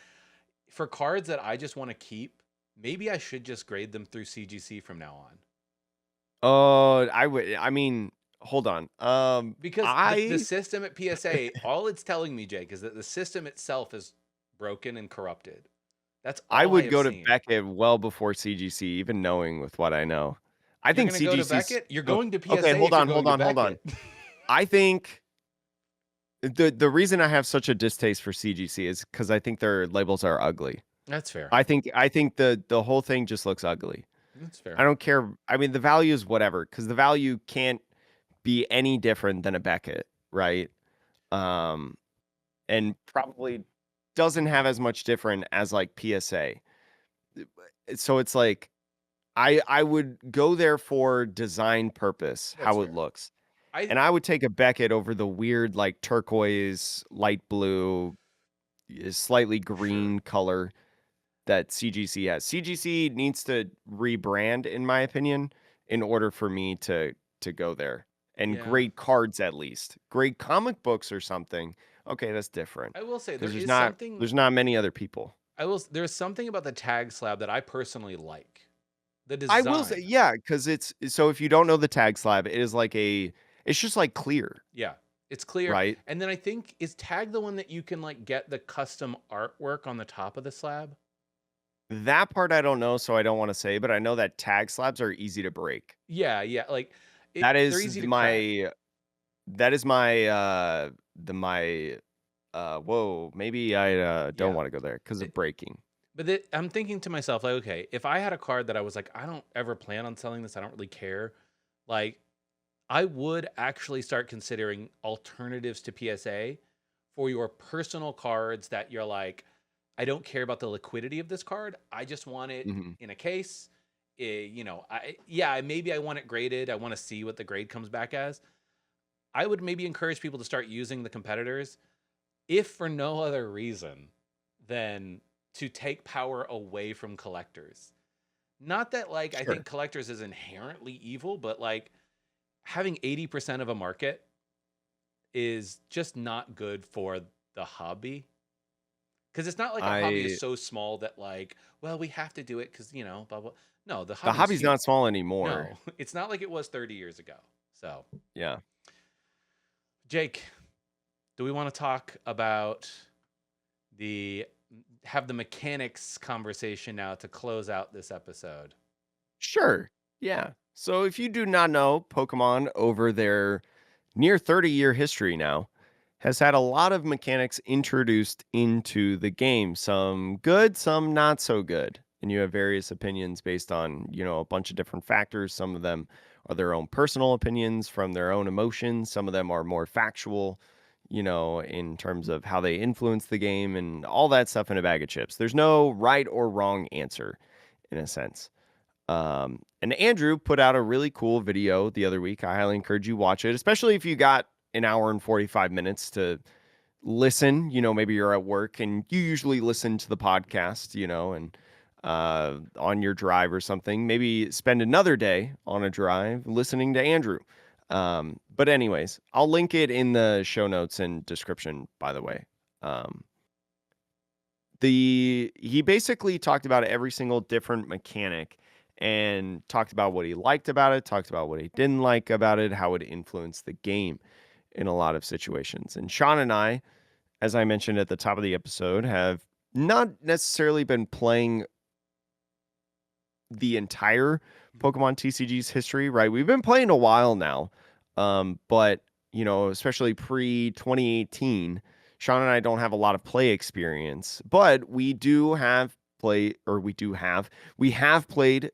for cards that I just want to keep, maybe I should just grade them through CGC from now on. Oh, I mean, hold on. Because the I system at PSA, all it's telling me, Jake, is that the system itself is broken and corrupted. That's I all I would have go to seen. Beckett well before CGC, even knowing with what I know. I You're think gonna go to CGC's Beckett? You're oh, going to okay, PSA hold if you're on, going hold to on, hold on. Beckett. I think the reason I have such a distaste for CGC is because I think their labels are ugly. That's fair. I think the whole thing just looks ugly. That's I fair. don't care. I mean, the value is whatever, because the value can't be any different than a Beckett, right? Um, and probably doesn't have as much different as like PSA. so it's like I would go there for design purpose, That's how it fair. looks. I And I would take a Beckett over the weird, like, turquoise, light blue, slightly Sure. green color that CGC has. CGC needs to rebrand, in my opinion, in order for me to go there. And Yeah. great cards at least. Great comic books or something. Okay, that's different I will say there because is something there's not many other people. there's something about the tag slab that I personally like. The I will say, design. yeah, because it's so if you don't know the tag slab, it is like it's just like clear, Yeah. It's clear. right? And then I think is tag the one that you can like get the custom artwork on the top of the slab? That part I don't know, so I don't wanna say, but I know that tag slabs are easy to break. Yeah, yeah. Like That they're is easy to crack. my that is my, the my, whoa, maybe I, don't Yeah. wanna go there because of breaking. I'm thinking to myself, like, okay, if I had a card that I was like, I don't ever plan on selling this, I don't really care. Like, I would actually start considering alternatives to PSA for your personal cards that you're like, I don't care about the liquidity of this card. I just want it Mhm. in a case. Yeah, maybe I want it graded. I want to see what the grade comes back as. I would maybe encourage people to start using the competitors, if for no other reason than to take power away from collectors. Not that like I Sure. think collectors is inherently evil, but like having 80% of a market is just not good for the hobby. Because it's not like our hobby is I so small that like, well, we have to do it because blah blah. No, the The hobby's hobby's not huge. small anymore. No, it's not like it was 30 years ago. So, Yeah. Jake, do we want to talk about the have the mechanics conversation now to close out this episode? Sure. Yeah. So if you do not know, Pokemon over their near 30-year history now has had a lot of mechanics introduced into the game. Some good, some not so good. And you have various opinions based on, a bunch of different factors. Some of them are their own personal opinions from their own emotions. Some of them are more factual, in terms of how they influence the game and all that stuff in a bag of chips. There's no right or wrong answer in a sense. And Andrew put out a really cool video the other week. I highly encourage you watch it, especially if you got an hour and 45 minutes to listen. Maybe you're at work and you usually listen to the podcast, and on your drive or something. Maybe spend another day on a drive listening to Andrew. But anyways, I'll link it in the show notes and description, by the way. Um, he basically talked about every single different mechanic and talked about what he liked about it, talked about what he didn't like about it, how it influenced the game in a lot of situations. And Sean and I, as I mentioned at the top of the episode, have not necessarily been playing the entire Mhm. Pokemon TCG's history, right? We've been playing a while now. But especially pre 2018, Sean and I don't have a lot of play experience, but we have played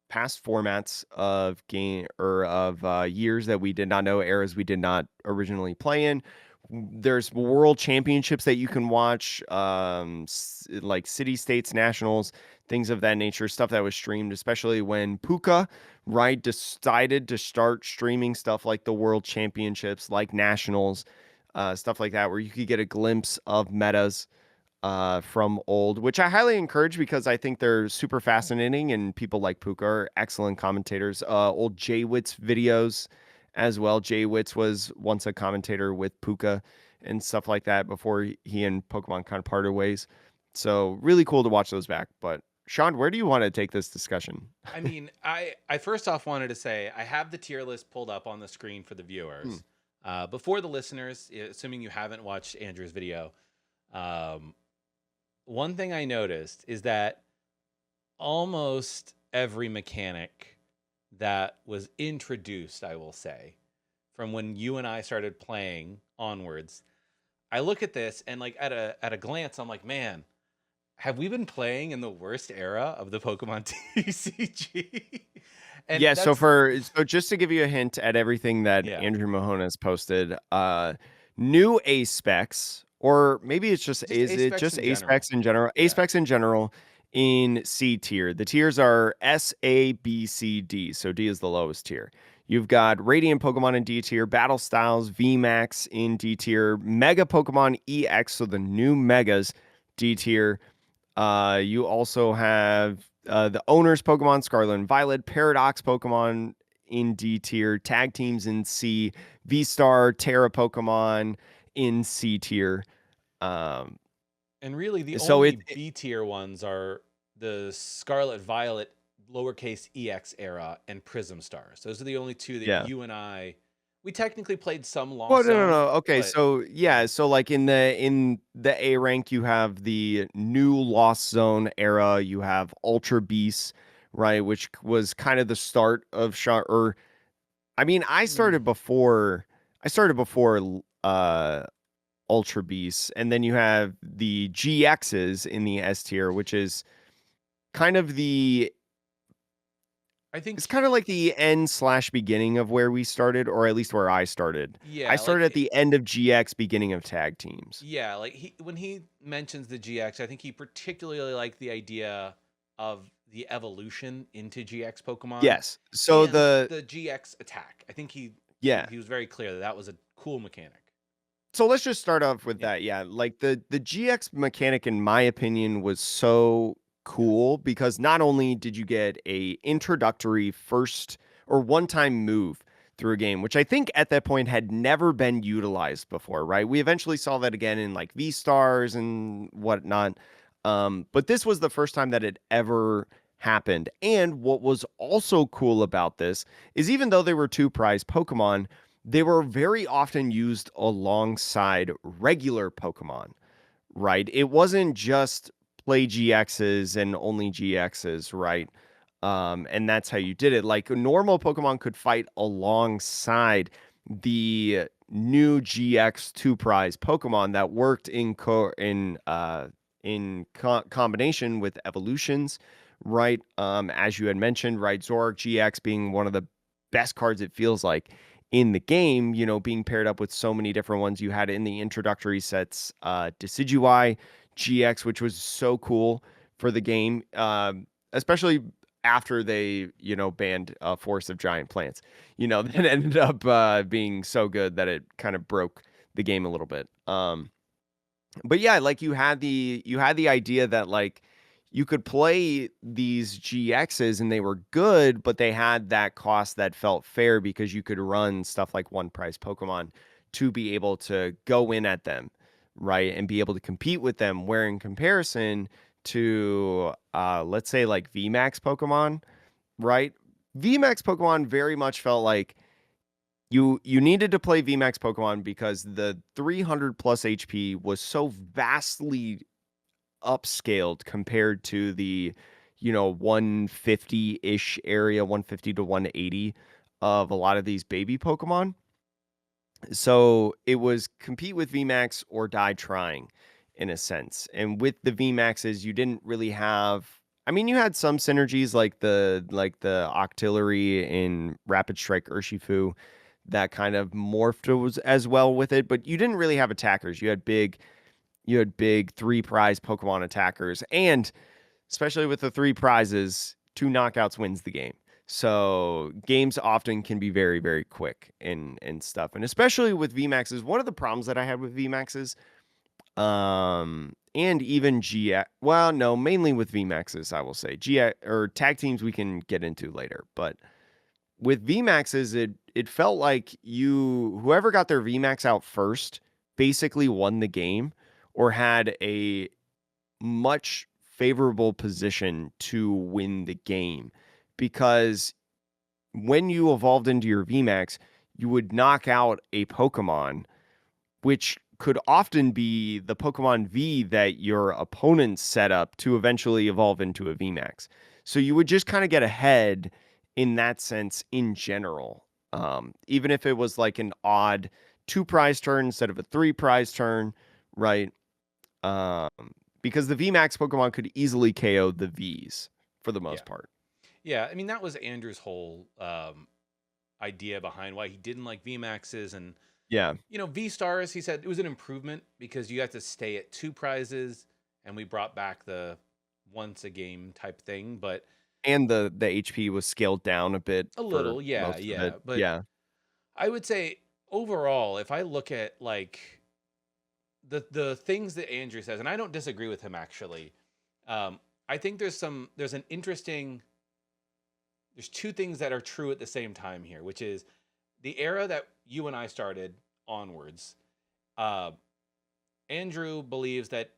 past formats of game or of years that we did not know, eras we did not originally play in. There's world championships that you can watch, like city states, nationals, things of that nature, stuff that was streamed, especially when Puka, right, decided to start streaming stuff like the world championships, like nationals, stuff like that, where you could get a glimpse of metas from old, which I highly encourage because I think they're super fascinating and people like Puka are excellent commentators. Old Jaywitz videos as well. Jaywitz was once a commentator with Puka and stuff like that before he and Pokemon kind of parted ways. So really cool to watch those back. But Sean, where do you want to take this discussion? I mean, I first off wanted to say I have the tier list pulled up on the screen for the Hmm. viewers. Before the listeners, assuming you haven't watched Andrew's video, um, one thing I noticed is that almost every mechanic that was introduced, I will say, from when you and I started playing onwards, I look at this and like at a glance, I'm like, man, have we been playing in the worst era of the Pokemon TCG? And Yeah, that's so just to give you a hint at everything that yeah, Andrew Mahone has posted, new A specs, or maybe it's just just is A it specs just in A general. specs in general? A Yeah. specs in general in C tier. The tiers are S, A, B, C, D. So D is the lowest tier. You've got Radiant Pokemon in D tier, Battle Styles, VMAX in D tier, Mega Pokemon EX, so the new Megas, D tier. You also have the Owners Pokemon, Scarlet and Violet, Paradox Pokemon in D tier, Tag Teams in C, V Star, Terra Pokemon in C tier. Um, And really, the so only B tier ones are the Scarlet Violet lowercase EX era and Prism Stars. Those are the only two that yeah. you and I, we technically played some Well, Lost no, no, Zone, no. Okay, but so yeah, so like in the A rank, you have the new Lost Zone era. You have Ultra Beasts, right, which was kind of the start of shot. Or I mean, mm, I started before Ultra Beasts, and then you have the GXs in the S tier, which is kind of the I it's think, kind of like the end slash beginning of where we started, or at least where I started. I yeah, started at like, the end of GX, beginning of tag teams. yeah, like when he mentions the GX, I think he particularly liked the idea of the evolution into GX Pokemon Yes. So and the the GX attack. I think yeah. he was very clear that that was a cool mechanic. So let's just start off with Yeah. that. Yeah, like the GX mechanic in my opinion was so Yes. cool because not only did you get a introductory first or one-time move through a game, which I think at that point had never been utilized before, right? We eventually saw that again in like V Stars and whatnot. But this was the first time that it ever happened. And what was also cool about this is even though they were two prize Pokemon, they were very often used alongside regular Pokemon, right? It wasn't just play GXs and only GXs, right? And that's how you did it. Like normal Pokemon could fight alongside the new GX two prize Pokemon that worked in combination with evolutions, right? As you had mentioned, right? Zoroark GX being one of the best cards it feels like in the game, being paired up with so many different ones you had in the introductory sets, Decidueye GX, which was so cool for the game, especially after they, banned Forest of Giant Plants. That ended up being so good that it kind of broke the game a little bit. But yeah, like you had the idea that like you could play these GXs and they were good, but they had that cost that felt fair because you could run stuff like one prize Pokemon to be able to go in at them, right? And be able to compete with them. Where in comparison to let's say like VMAX Pokemon, right? VMAX Pokemon very much felt like you needed to play VMAX Pokemon because the 300 plus HP was so vastly upscaled compared to the 150-ish area, 150 to 180 of a lot of these baby Pokemon. So it was compete with VMAX or die trying in a sense. And with the VMAXs, you didn't really have I mean, you had some synergies like the Octillery in Rapid Strike Urshifu that kind of morphed as well with it, but you didn't really have attackers. You had big three prize Pokemon attackers, and especially with the three prizes, two knockouts wins the game. So games often can be very, very quick and stuff. And especially with VMAXs, one of the problems that I had with VMAXs, and even GX, well, no, mainly with VMAXs, I will say. GX or tag teams we can get into later. But with VMAXs, it felt like whoever got their VMAX out first basically won the game or had a much favorable position to win the game because when you evolved into your VMAX, you would knock out a Pokemon, which could often be the Pokemon V that your opponent set up to eventually evolve into a VMAX. So you would just kind of get ahead in that sense in general. Even if it was like an odd two prize turn instead of a three prize turn, right? Um, because the VMAX Pokemon could easily KO the Vs for the Yeah. most part. Yeah. I mean, that was Andrew's whole idea behind why he didn't like VMAXs. And, Yeah. V Stars, he said it was an improvement because you have to stay at two prizes. And we brought back once a game type thing, but And the HP was scaled down a bit a for little, yeah, most of it. yeah. But Yeah. I would say overall, if I look at like the things that Andrew says, and I don't disagree with him actually. Um, I think there's an interesting there's two things that are true at the same time here, which is the era that you and I started onwards. Uh, Andrew believes that,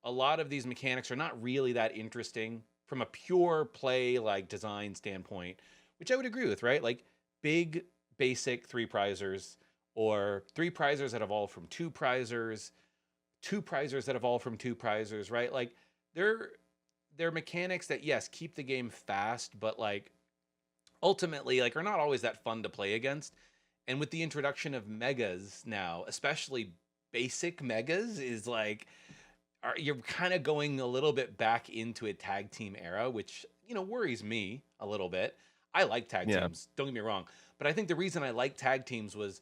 a lot of these mechanics are not really that interesting from a pure play like design standpoint, which I would agree with, right? Like big basic three prizers or three prizers that evolve from two prizers that evolve from two prizers, right? Like they're they're mechanics that yes, keep the game fast, but like ultimately like are not always that fun to play against. And with the introduction of megas now, especially basic megas, is like you're kind of going a little bit back into a tag team era, which worries me a little bit. I like tag Yeah. teams, don't get me wrong, but I think the reason I like tag teams was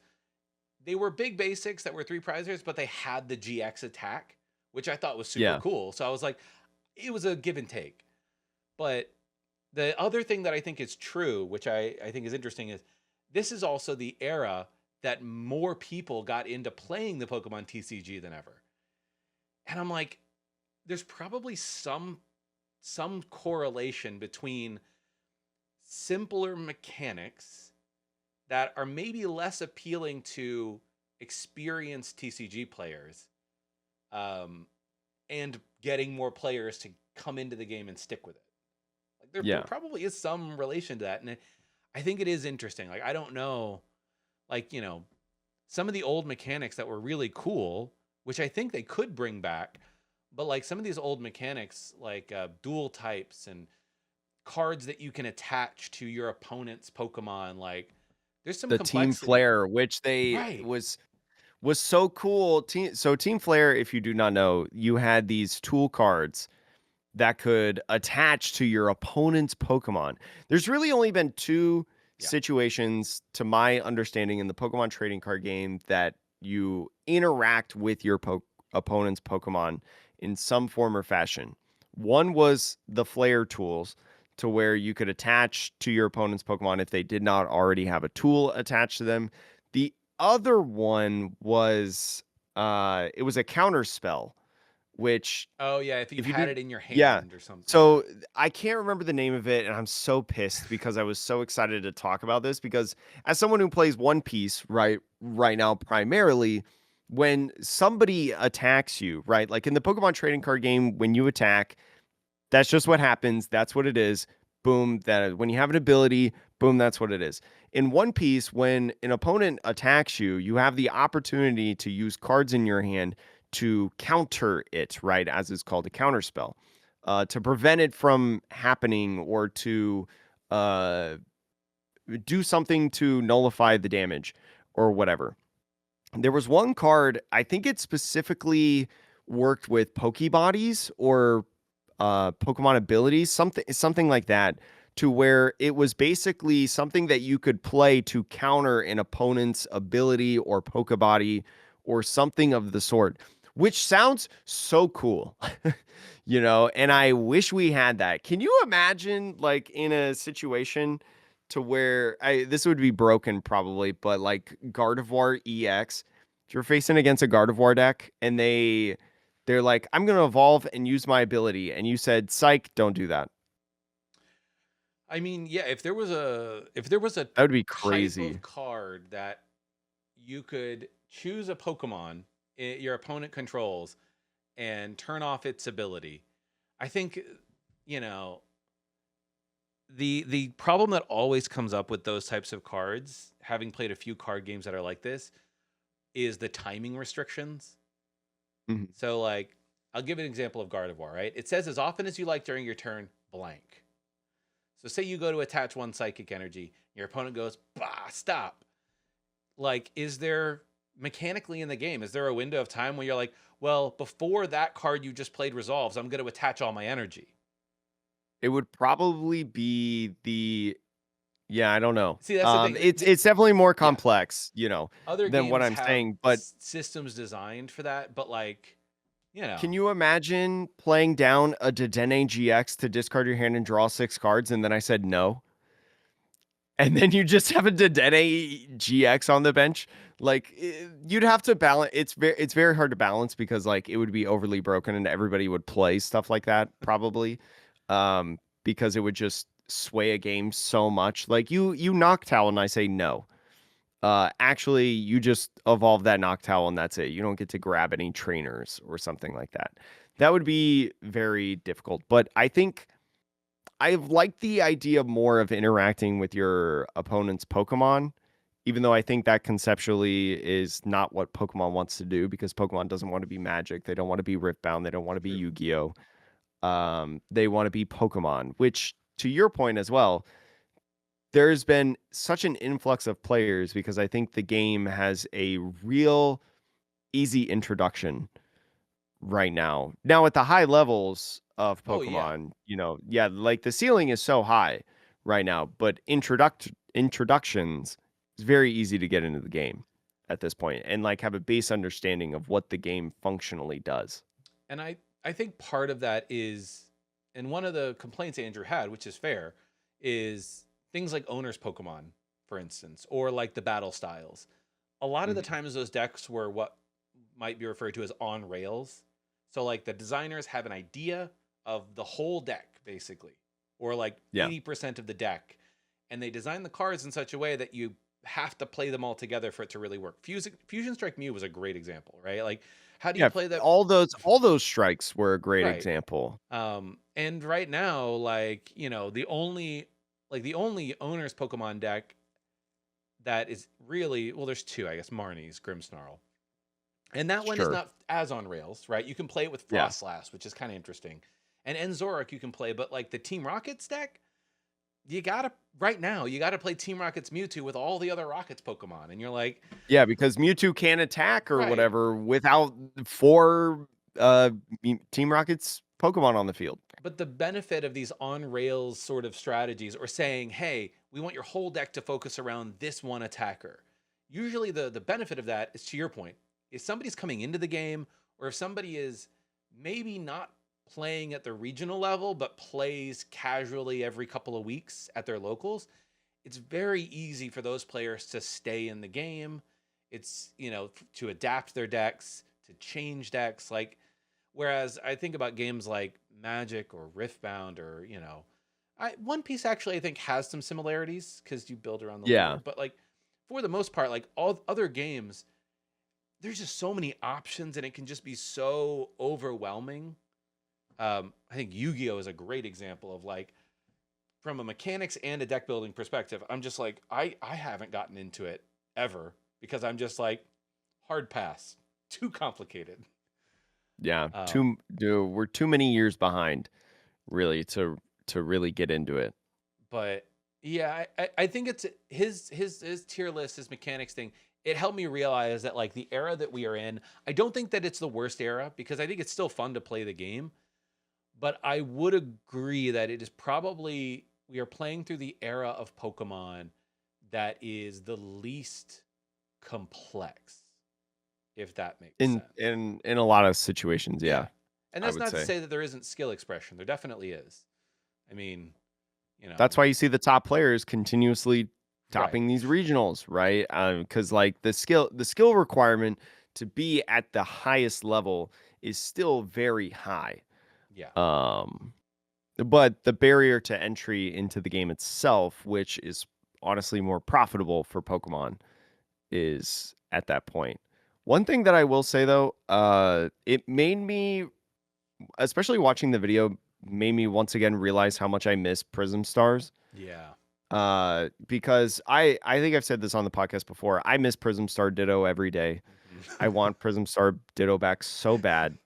they were big basics that were three prizers, but they had the GX attack, which I thought was super Yeah. cool. So I was like, it was a give and take. But the other thing that I think is true, which I think is interesting, is this is also the era that more people got into playing the Pokemon TCG than ever. And I'm like, there's probably some correlation between simpler mechanics that are maybe less appealing to experienced TCG players, um, and getting more players to come into the game and stick with it. Like there Yeah. probably is some relation to that, and I think it is interesting. Like I don't know, like some of the old mechanics that were really cool, which I think they could bring back, but like some of these old mechanics, like dual types and cards that you can attach to your opponent's Pokemon, like there's some The Team complexity. Flare, which they Right. was so cool. Team Flare, if you do not know, you had these tool cards that could attach to your opponent's Pokemon. There's really only been two Yeah. situations, to my understanding, in the Pokemon trading card game that you interact with your opponent's Pokemon in some form or fashion. One was the Flare tools, to where you could attach to your opponent's Pokemon if they did not already have a tool attached to them. The other one was it was a counter spell, which Oh yeah, if you if you had did, it in your yeah. hand or something. Yeah. So I can't remember the name of it, and I'm so pissed because I was so excited to talk about this because as someone who plays One Piece right now primarily, when somebody attacks you, right? Like in the Pokemon trading card game, when you attack, that's just what happens. That's what it is. Boom. That when you have an ability, boom, that's what it is. In One Piece, when an opponent attacks you, you have the opportunity to use cards in your hand to counter it, right? As it's called, a counter spell, to prevent it from happening or to uh, do something to nullify the damage or whatever. There was one card, I think it specifically worked with Pokebodies or Pokemon abilities, something like that, to where it was basically something that you could play to counter an opponent's ability or Pokebody or something of the sort, which sounds so cool. And I wish we had that. Can you imagine, like, in a situation to where this would be broken probably, but like Gardevoir EX, if you're facing against a Gardevoir deck and they're like, I'm going to evolve and use my ability. And you said, psych, don't do that. I mean, yeah, if there was a That would be type of crazy. card that you could choose a Pokemon your opponent controls and turn off its ability, I think you know the problem that always comes up with those types of cards, having played a few card games that are like this, is the timing restrictions. Mhm. So like I'll give an example of Gardevoir, right? It says as often as you like during your turn, blank. So say you go to attach one psychic energy, your opponent goes, bah, stop. Like, is there mechanically in the game, is there a window of time where you're like, well, before that card you just played resolves, I'm going to attach all my energy? It would probably be yeah, I don't know. See, that's the thing. It's definitely more Yeah, complex, other than what games I'm have saying, but systems designed for that, but like, you Can know. you imagine playing down a Dedenne GX to discard your hand and draw 6 cards, and then I said no? And then you just have a Dedenne GX on the bench? Like, you'd have to balance. It's very hard to balance because, like, it would be overly broken and everybody would play stuff like that probably, because it would just sway a game so much. Like, you Noctowl and I say no. Actually, you just evolve that Noctowl and that's it. You don't get to grab any trainers or something like that. That would be very difficult. But I think I've liked the idea more of interacting with your opponent's Pokemon, even though I think that conceptually is not what Pokemon wants to do because Pokemon doesn't want to be Magic. They don't want to be Riftbound. They don't want to be True. Yu-Gi-Oh. They want to be Pokemon, which to your point as well, there's been such an influx of players because I think the game has a real easy introduction right now. Now at the high levels of Oh yeah. Pokemon, yeah, like the ceiling is so high right now, but introductions is very easy to get into the game at this point and like have a base understanding of what the game functionally does. And I think part of that is, and one of the complaints Andrew had, which is fair, is things like owners Pokemon, for instance, or like the battle styles. A lot of the Mhm. times those decks were what might be referred to as on rails. So like the designers have an idea of the whole deck basically, or like Yeah. 80% of the deck, and they design the cards in such a way that you have to play them all together for it to really work. Fusion Strike Mew was a great example, right? Like how do you Yeah, play that? all those strikes were a great Right. example. And right now, like, the only owner's Pokemon deck that is really, well, there's two, I guess, Marnie's Grimmsnarl. And that one is Sure. not as on rails, right? You can play it with Yeah. Frostlass, which is kind of interesting. And Enzoric you can play, but like the Team Rockets deck, right now, you gotta play Team Rockets Mewtwo with all the other Rockets Pokemon. And you're like, Yeah, because Mewtwo can't attack or right. whatever without 4 uh Team Rocket's Pokemon on the field. But the benefit of these on rails sort of strategies, or saying, hey, we want your whole deck to focus around this one attacker. Usually the benefit of that is, to your point, if somebody's coming into the game, or if somebody is maybe not playing at the regional level, but plays casually every couple of weeks at their locals, it's very easy for those players to stay in the game. It's, to adapt their decks, to change decks. Like, whereas I think about games like Magic or Riftbound, or One Piece actually I think has some similarities because you build around the lore. Yeah. But like for the most part, like all other games, there's just so many options and it can just be so overwhelming. I think Yu-Gi-Oh is a great example of like, from a mechanics and a deck building perspective, I'm just like, I haven't gotten into it ever because I'm just like, hard pass, too complicated. Yeah. Um, We're too many years behind really to really get into it. but yeah, I think it's his tier list, his mechanics thing. It helped me realize that like the era that we are in, I don't think that it's the worst era because I think it's still fun to play the game. But I would agree that it is probably, we are playing through the era of Pokemon that is the least complex, if that makes In sense. in in a lot of situations, Yeah. yeah, And I that's would not to say. say that there isn't skill expression. There definitely is. I mean, you That's know, why you see the top players continuously right. topping these regionals, right? Because like the skill requirement to be at the highest level is still very high. Yeah. Um, but the barrier to entry into the game itself, which is honestly more profitable for Pokemon, is at that point. One thing that I will say though, it made me, especially watching the video, made me once again realize how much I miss Prism Stars. Yeah. Because I think I've said this on the podcast before. I miss Prism Star Ditto every day. I Mhm. want Prism Star Ditto back so bad.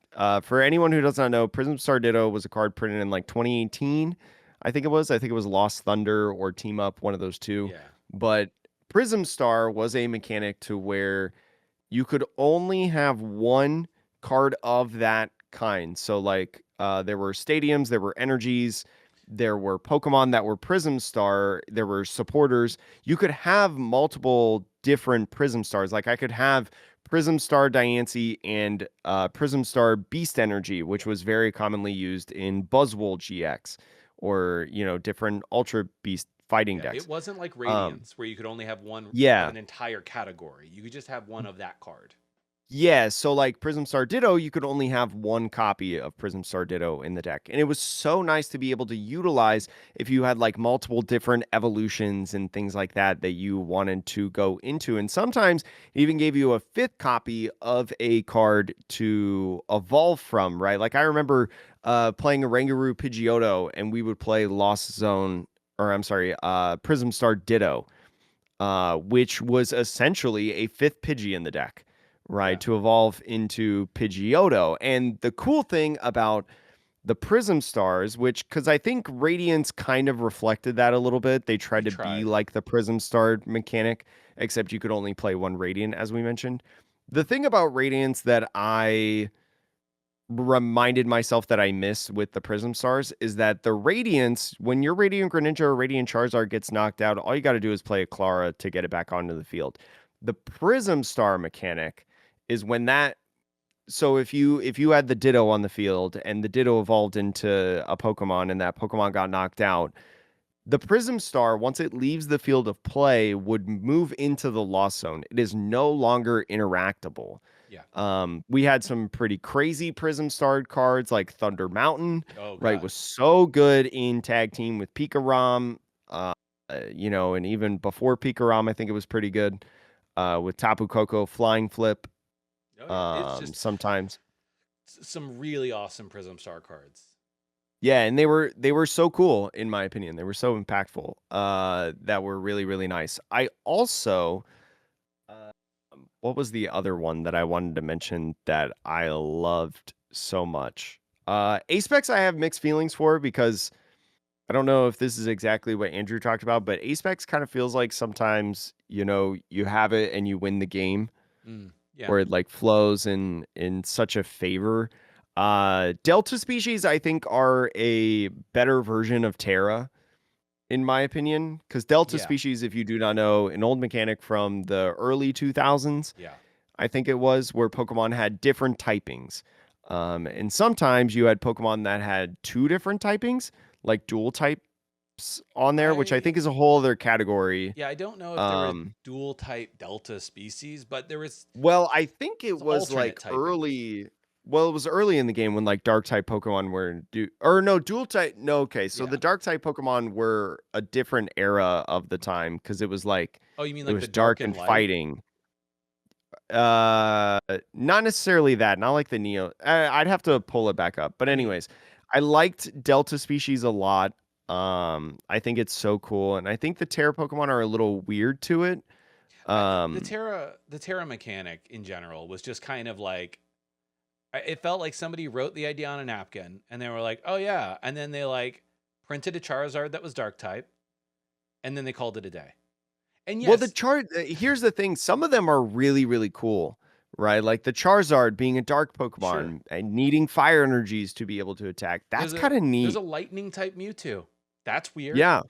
For anyone who does not know, Prism Star Ditto was a card printed in like 2018. I think it was. I think it was Lost Thunder or Team Up, one of those two. Yeah. But Prism Star was a mechanic to where you could only have one card of that kind. So like there were stadiums, there were energies, there were Pokemon that were Prism Star, there were supporters. You could have multiple different Prism Stars. Like I could have Prism Star Diancie and Prism Star Beast Energy, which Yeah. was very commonly used in Buzzwole GX or, different Ultra Beast fighting Yeah. It decks. wasn't like Um, Radiance where you could only have one of yeah. an entire category. You could just have one of that card. Yeah, so like Prism Star Ditto, you could only have one copy of Prism Star Ditto in the deck. And it was so nice to be able to utilize if you had like multiple different evolutions and things like that that you wanted to go into. And sometimes it even gave you a fifth copy of a card to evolve from, right? Like I remember playing a Rangaroo Pidgeotto and we would play Lost Zone, or I'm sorry, Prism Star Ditto, which was essentially a fifth Pidgey in the deck, right? Yeah. To evolve into Pidgeotto. And the cool thing about the Prism Stars, which, because I think Radiance kind of reflected that a little bit. They They tried to be tried. like the Prism Star mechanic, except you could only play one Radiant, as we mentioned. The thing about Radiance that I reminded myself that I missed with the Prism Stars is that the Radiance, when your Radiant Greninja or Radiant Charizard gets knocked out, all you got to do is play a Clara to get it back onto the field. The Prism Star mechanic is when that so if you had the Ditto on the field and the Ditto evolved into a Pokemon and that Pokemon got knocked out, the Prism Star, once it leaves the field of play, would move into the Lost Zone. It is no longer interactable. Yeah. We had some pretty crazy Prism Star cards like Thunder Mountain, Oh right? God. Was so good in tag team with Pika Rom, and even before Pika Rom, I think it was pretty good with Tapu Koko, Flying Flip, Oh yeah. It's just sometimes. some really awesome Prism Star cards. Yeah, and they were so cool in my opinion. They were so impactful. That were really really nice. I also what was the other one that I wanted to mention that I loved so much? Apex I have mixed feelings for because I don't know if this is exactly what Andrew talked about, but Apex kind of feels like sometimes, you have it and you win the game Yeah. where it like flows in such a favor. Delta species I think are a better version of Terra in my opinion, because Delta Yeah. species, if you do not know, an old mechanic from the early 2000s, Yeah. I think it was, where Pokemon had different typings. And sometimes you had Pokemon that had two different typings, like dual types on there, which I I think is a whole other category. Yeah, I don't know if there was Um, dual type delta species, but there was well, I think it was alternate like typings. early. Well, it was early in the game when like dark type Pokemon were or no, dual type. No, okay. So Yeah. the dark type Pokemon were a different era of the time because it was like Oh, you mean it like the was dark dark and and light? fighting. Not necessarily that, not like the Neo. I'd have to pull it back up. But I mean, anyways, I liked Delta species a lot. I think it's so cool, and I think the Terra Pokemon are a little weird to it. the Um, Terra mechanic in general was just kind of like it felt like somebody wrote the idea on a napkin and they were like, "Oh yeah," and then they like printed a Charizard that was dark type, and then they called it a day. And well, the yes, chart. Here's the thing: some of them are really, really cool, right? Like the Charizard being a dark sure. Pokemon and needing fire energies to be able to attack. That's kind of There's a neat. lightning type Mewtwo. That's weird, Yeah,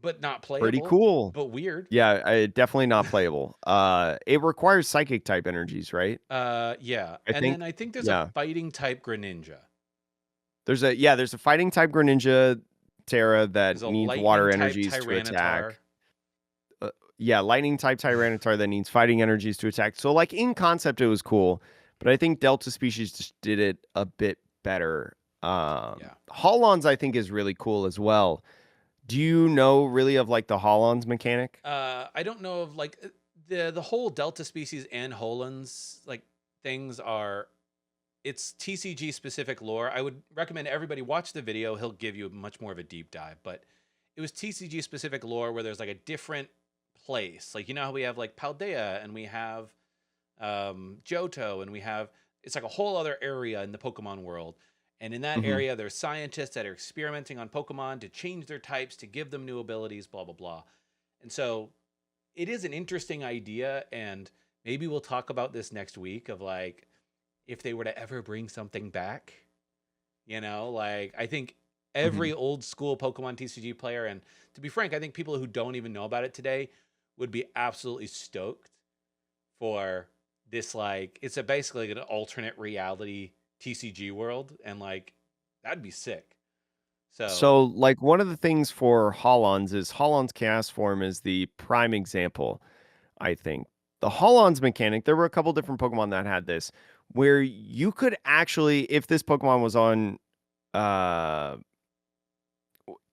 but not pretty playable, cool. but weird. Yeah, definitely not playable. It requires psychic type energies, right? Yeah. I And think. then I think there's a Yeah. fighting type Greninja. There's a fighting type Greninja Terra There's that a needs water lightning type energies to Tyranitar. attack. Yeah, lightning type Tyranitar that needs fighting energies to attack. So like in concept it was cool, but I think Delta species just did it a bit better. Yeah. Holons I think is really cool as well. Do you know really of like the Holons mechanic? I don't know of like the whole Delta species and Hollands like things are it's TCG specific lore. I would recommend everybody watch the video. He'll give you much more of a deep dive, but it was TCG specific lore where there's like a different place. Like you know how we have like Paldea and we have Johto and we have it's like a whole other area in the Pokemon world. And in that Hmm. area, there's scientists that are experimenting on Pokemon to change their types, to give them new abilities, blah, blah, blah. And so it is an interesting idea. And maybe we'll talk about this next week of like, if they were to ever bring something back, like I think Hmm. every old school Pokemon TCG player, and to be frank, I think people who don't even know about it today would be absolutely stoked for this like it's a basically like an alternate reality TCG world, and like that'd be sick. So So, like, one of the things for Holons is Holons Chaos Form is the prime example, I think. The Holons mechanic, there were a couple different Pokemon that had this, where you could actually, if this Pokemon was on, uh,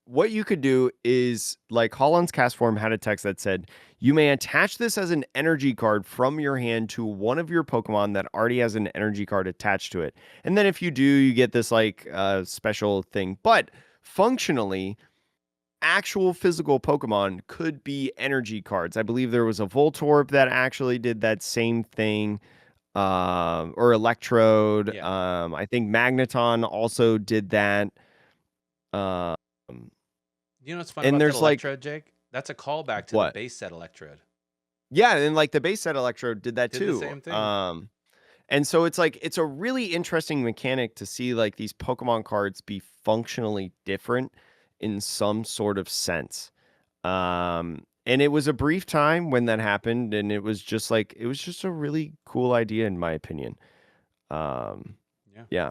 what you could do is like Holland's cast form had a text that said, you may attach this as an energy card from your hand to one of your Pokemon that already has an energy card attached to it. And then if you do, you get this like special thing. But functionally, actual physical Pokemon could be energy cards. I believe there was a Voltorb that actually did that same thing. Or Electrode. yeah, I think Magneton also did that. Um, you know what's fun and about that there's like Electrode, Jake? That's a callback to the what? base set Electrode. Yeah, and like the base set Electrode did that Did the too. same thing. And so it's like it's a really interesting mechanic to see like these Pokemon cards be functionally different in some sort of sense. And it was a brief time when that happened, and it was just like it was just a really cool idea in my opinion. Um, Yeah. yeah.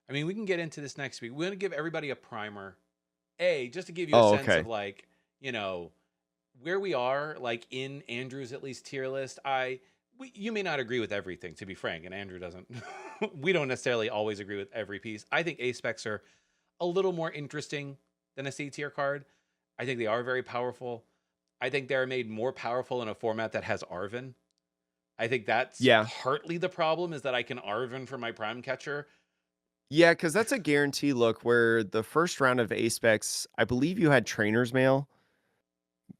I mean, we can get into this next week. We're going to give everybody a primer. Just to give you a Oh, sense okay. of like, you know, where we are, like in Andrew's at least tier list. You may not agree with everything, to be frank, and Andrew doesn't. We don't necessarily always agree with every piece. I think A specs are a little more interesting than a C tier card. I think they are very powerful. I think they're made more powerful in a format that has Arven. I think that's Yeah. partly the problem, is that I can Arven for my Prime Catcher. Yeah, because that's a guarantee look where the first round of A specs, I believe you had Trainer's Mail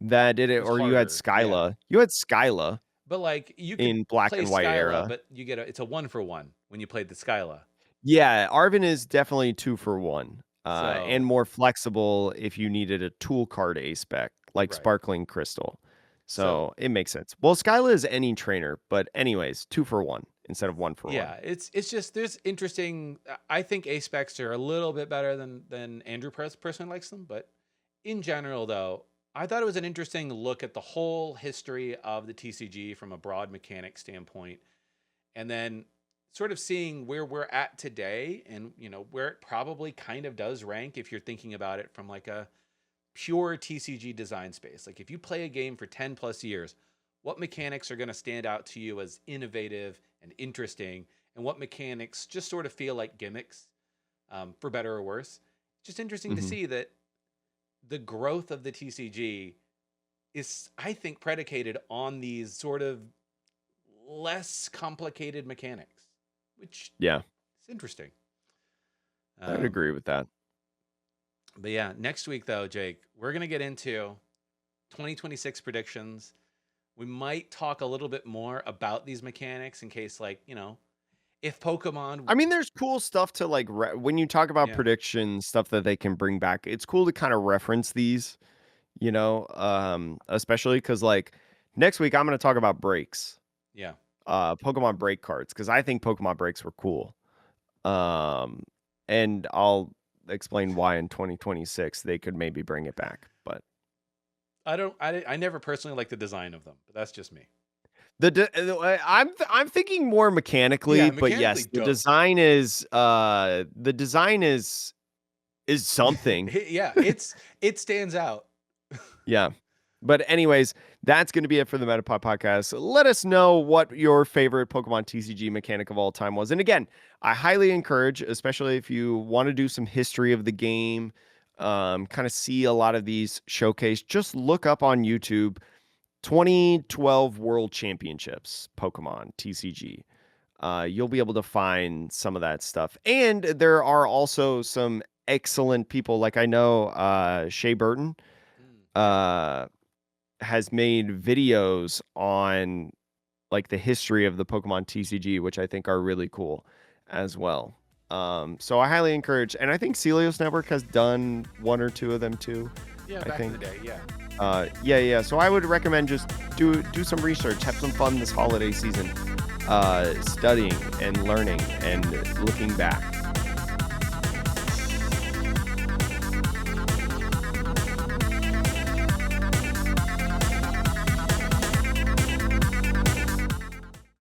that did It it, was or you had harder, yeah. Skyla. You had Skyla But like you could in black play and white Skyla, era. but you get it's a 1-for-1 when you played the Skyla. Yeah, Arvin is definitely 2 for 1, and So more flexible if you needed a tool card A spec, like right. Sparkling Crystal. So So, it makes sense. Well, Skyla is any trainer, but anyways, 2 for 1 instead of 1 for 1. yeah, it's just there's interesting. I think A specs are a little bit better than Andrew personally likes them, but in general though, I thought it was an interesting look at the whole history of the TCG from a broad mechanic standpoint, and then sort of seeing where we're at today, and where it probably kind of does rank if you're thinking about it from like a pure TCG design space. Like if you play a game for 10 plus years, what mechanics are going to stand out to you as innovative and interesting, and what mechanics just sort of feel like gimmicks, for better or worse. Just interesting to Mhm. see that the growth of the TCG is, I think, predicated on these sort of less complicated mechanics, which Yeah, is interesting. I would Um, agree with that. but yeah, next week though, Jake, we're gonna get into 2026 predictions. We might talk a little bit more about these mechanics in case, like, if Pokemon, I mean, there's cool stuff to, like, when you talk about yeah, predictions, stuff that they can bring back, it's cool to kinda reference these, especially because like, next week, I'm gonna talk about breaks. yeah, Pokemon break cards because I think Pokemon breaks were cool. Um, and I'll explain why in 2026 they could maybe bring it back. But I never personally like the design of them, but that's just me. I'm thinking more mechanically, Yeah, but mechanically yes, dope. the design is something. Yeah, it stands out. Yeah. But anyways, that's going to be it for the Metapod podcast. Let us know what your favorite Pokemon TCG mechanic of all time was. And again, I highly encourage, especially if you want to do some history of the game, kind of see a lot of these showcase, just look up on YouTube 2012 World Championships Pokemon TCG. You'll be able to find some of that stuff. And there are also some excellent people, like I know Shea Burton. Yeah, Uh, has made videos on like the history of the Pokemon TCG, which I think are really cool as well. So I highly encourage, and I think Celios Network has done one or two of them too. yeah, I back in the think. day, yeah. Yeah. So I would recommend just do some research, have some fun this holiday season, studying and learning and looking back.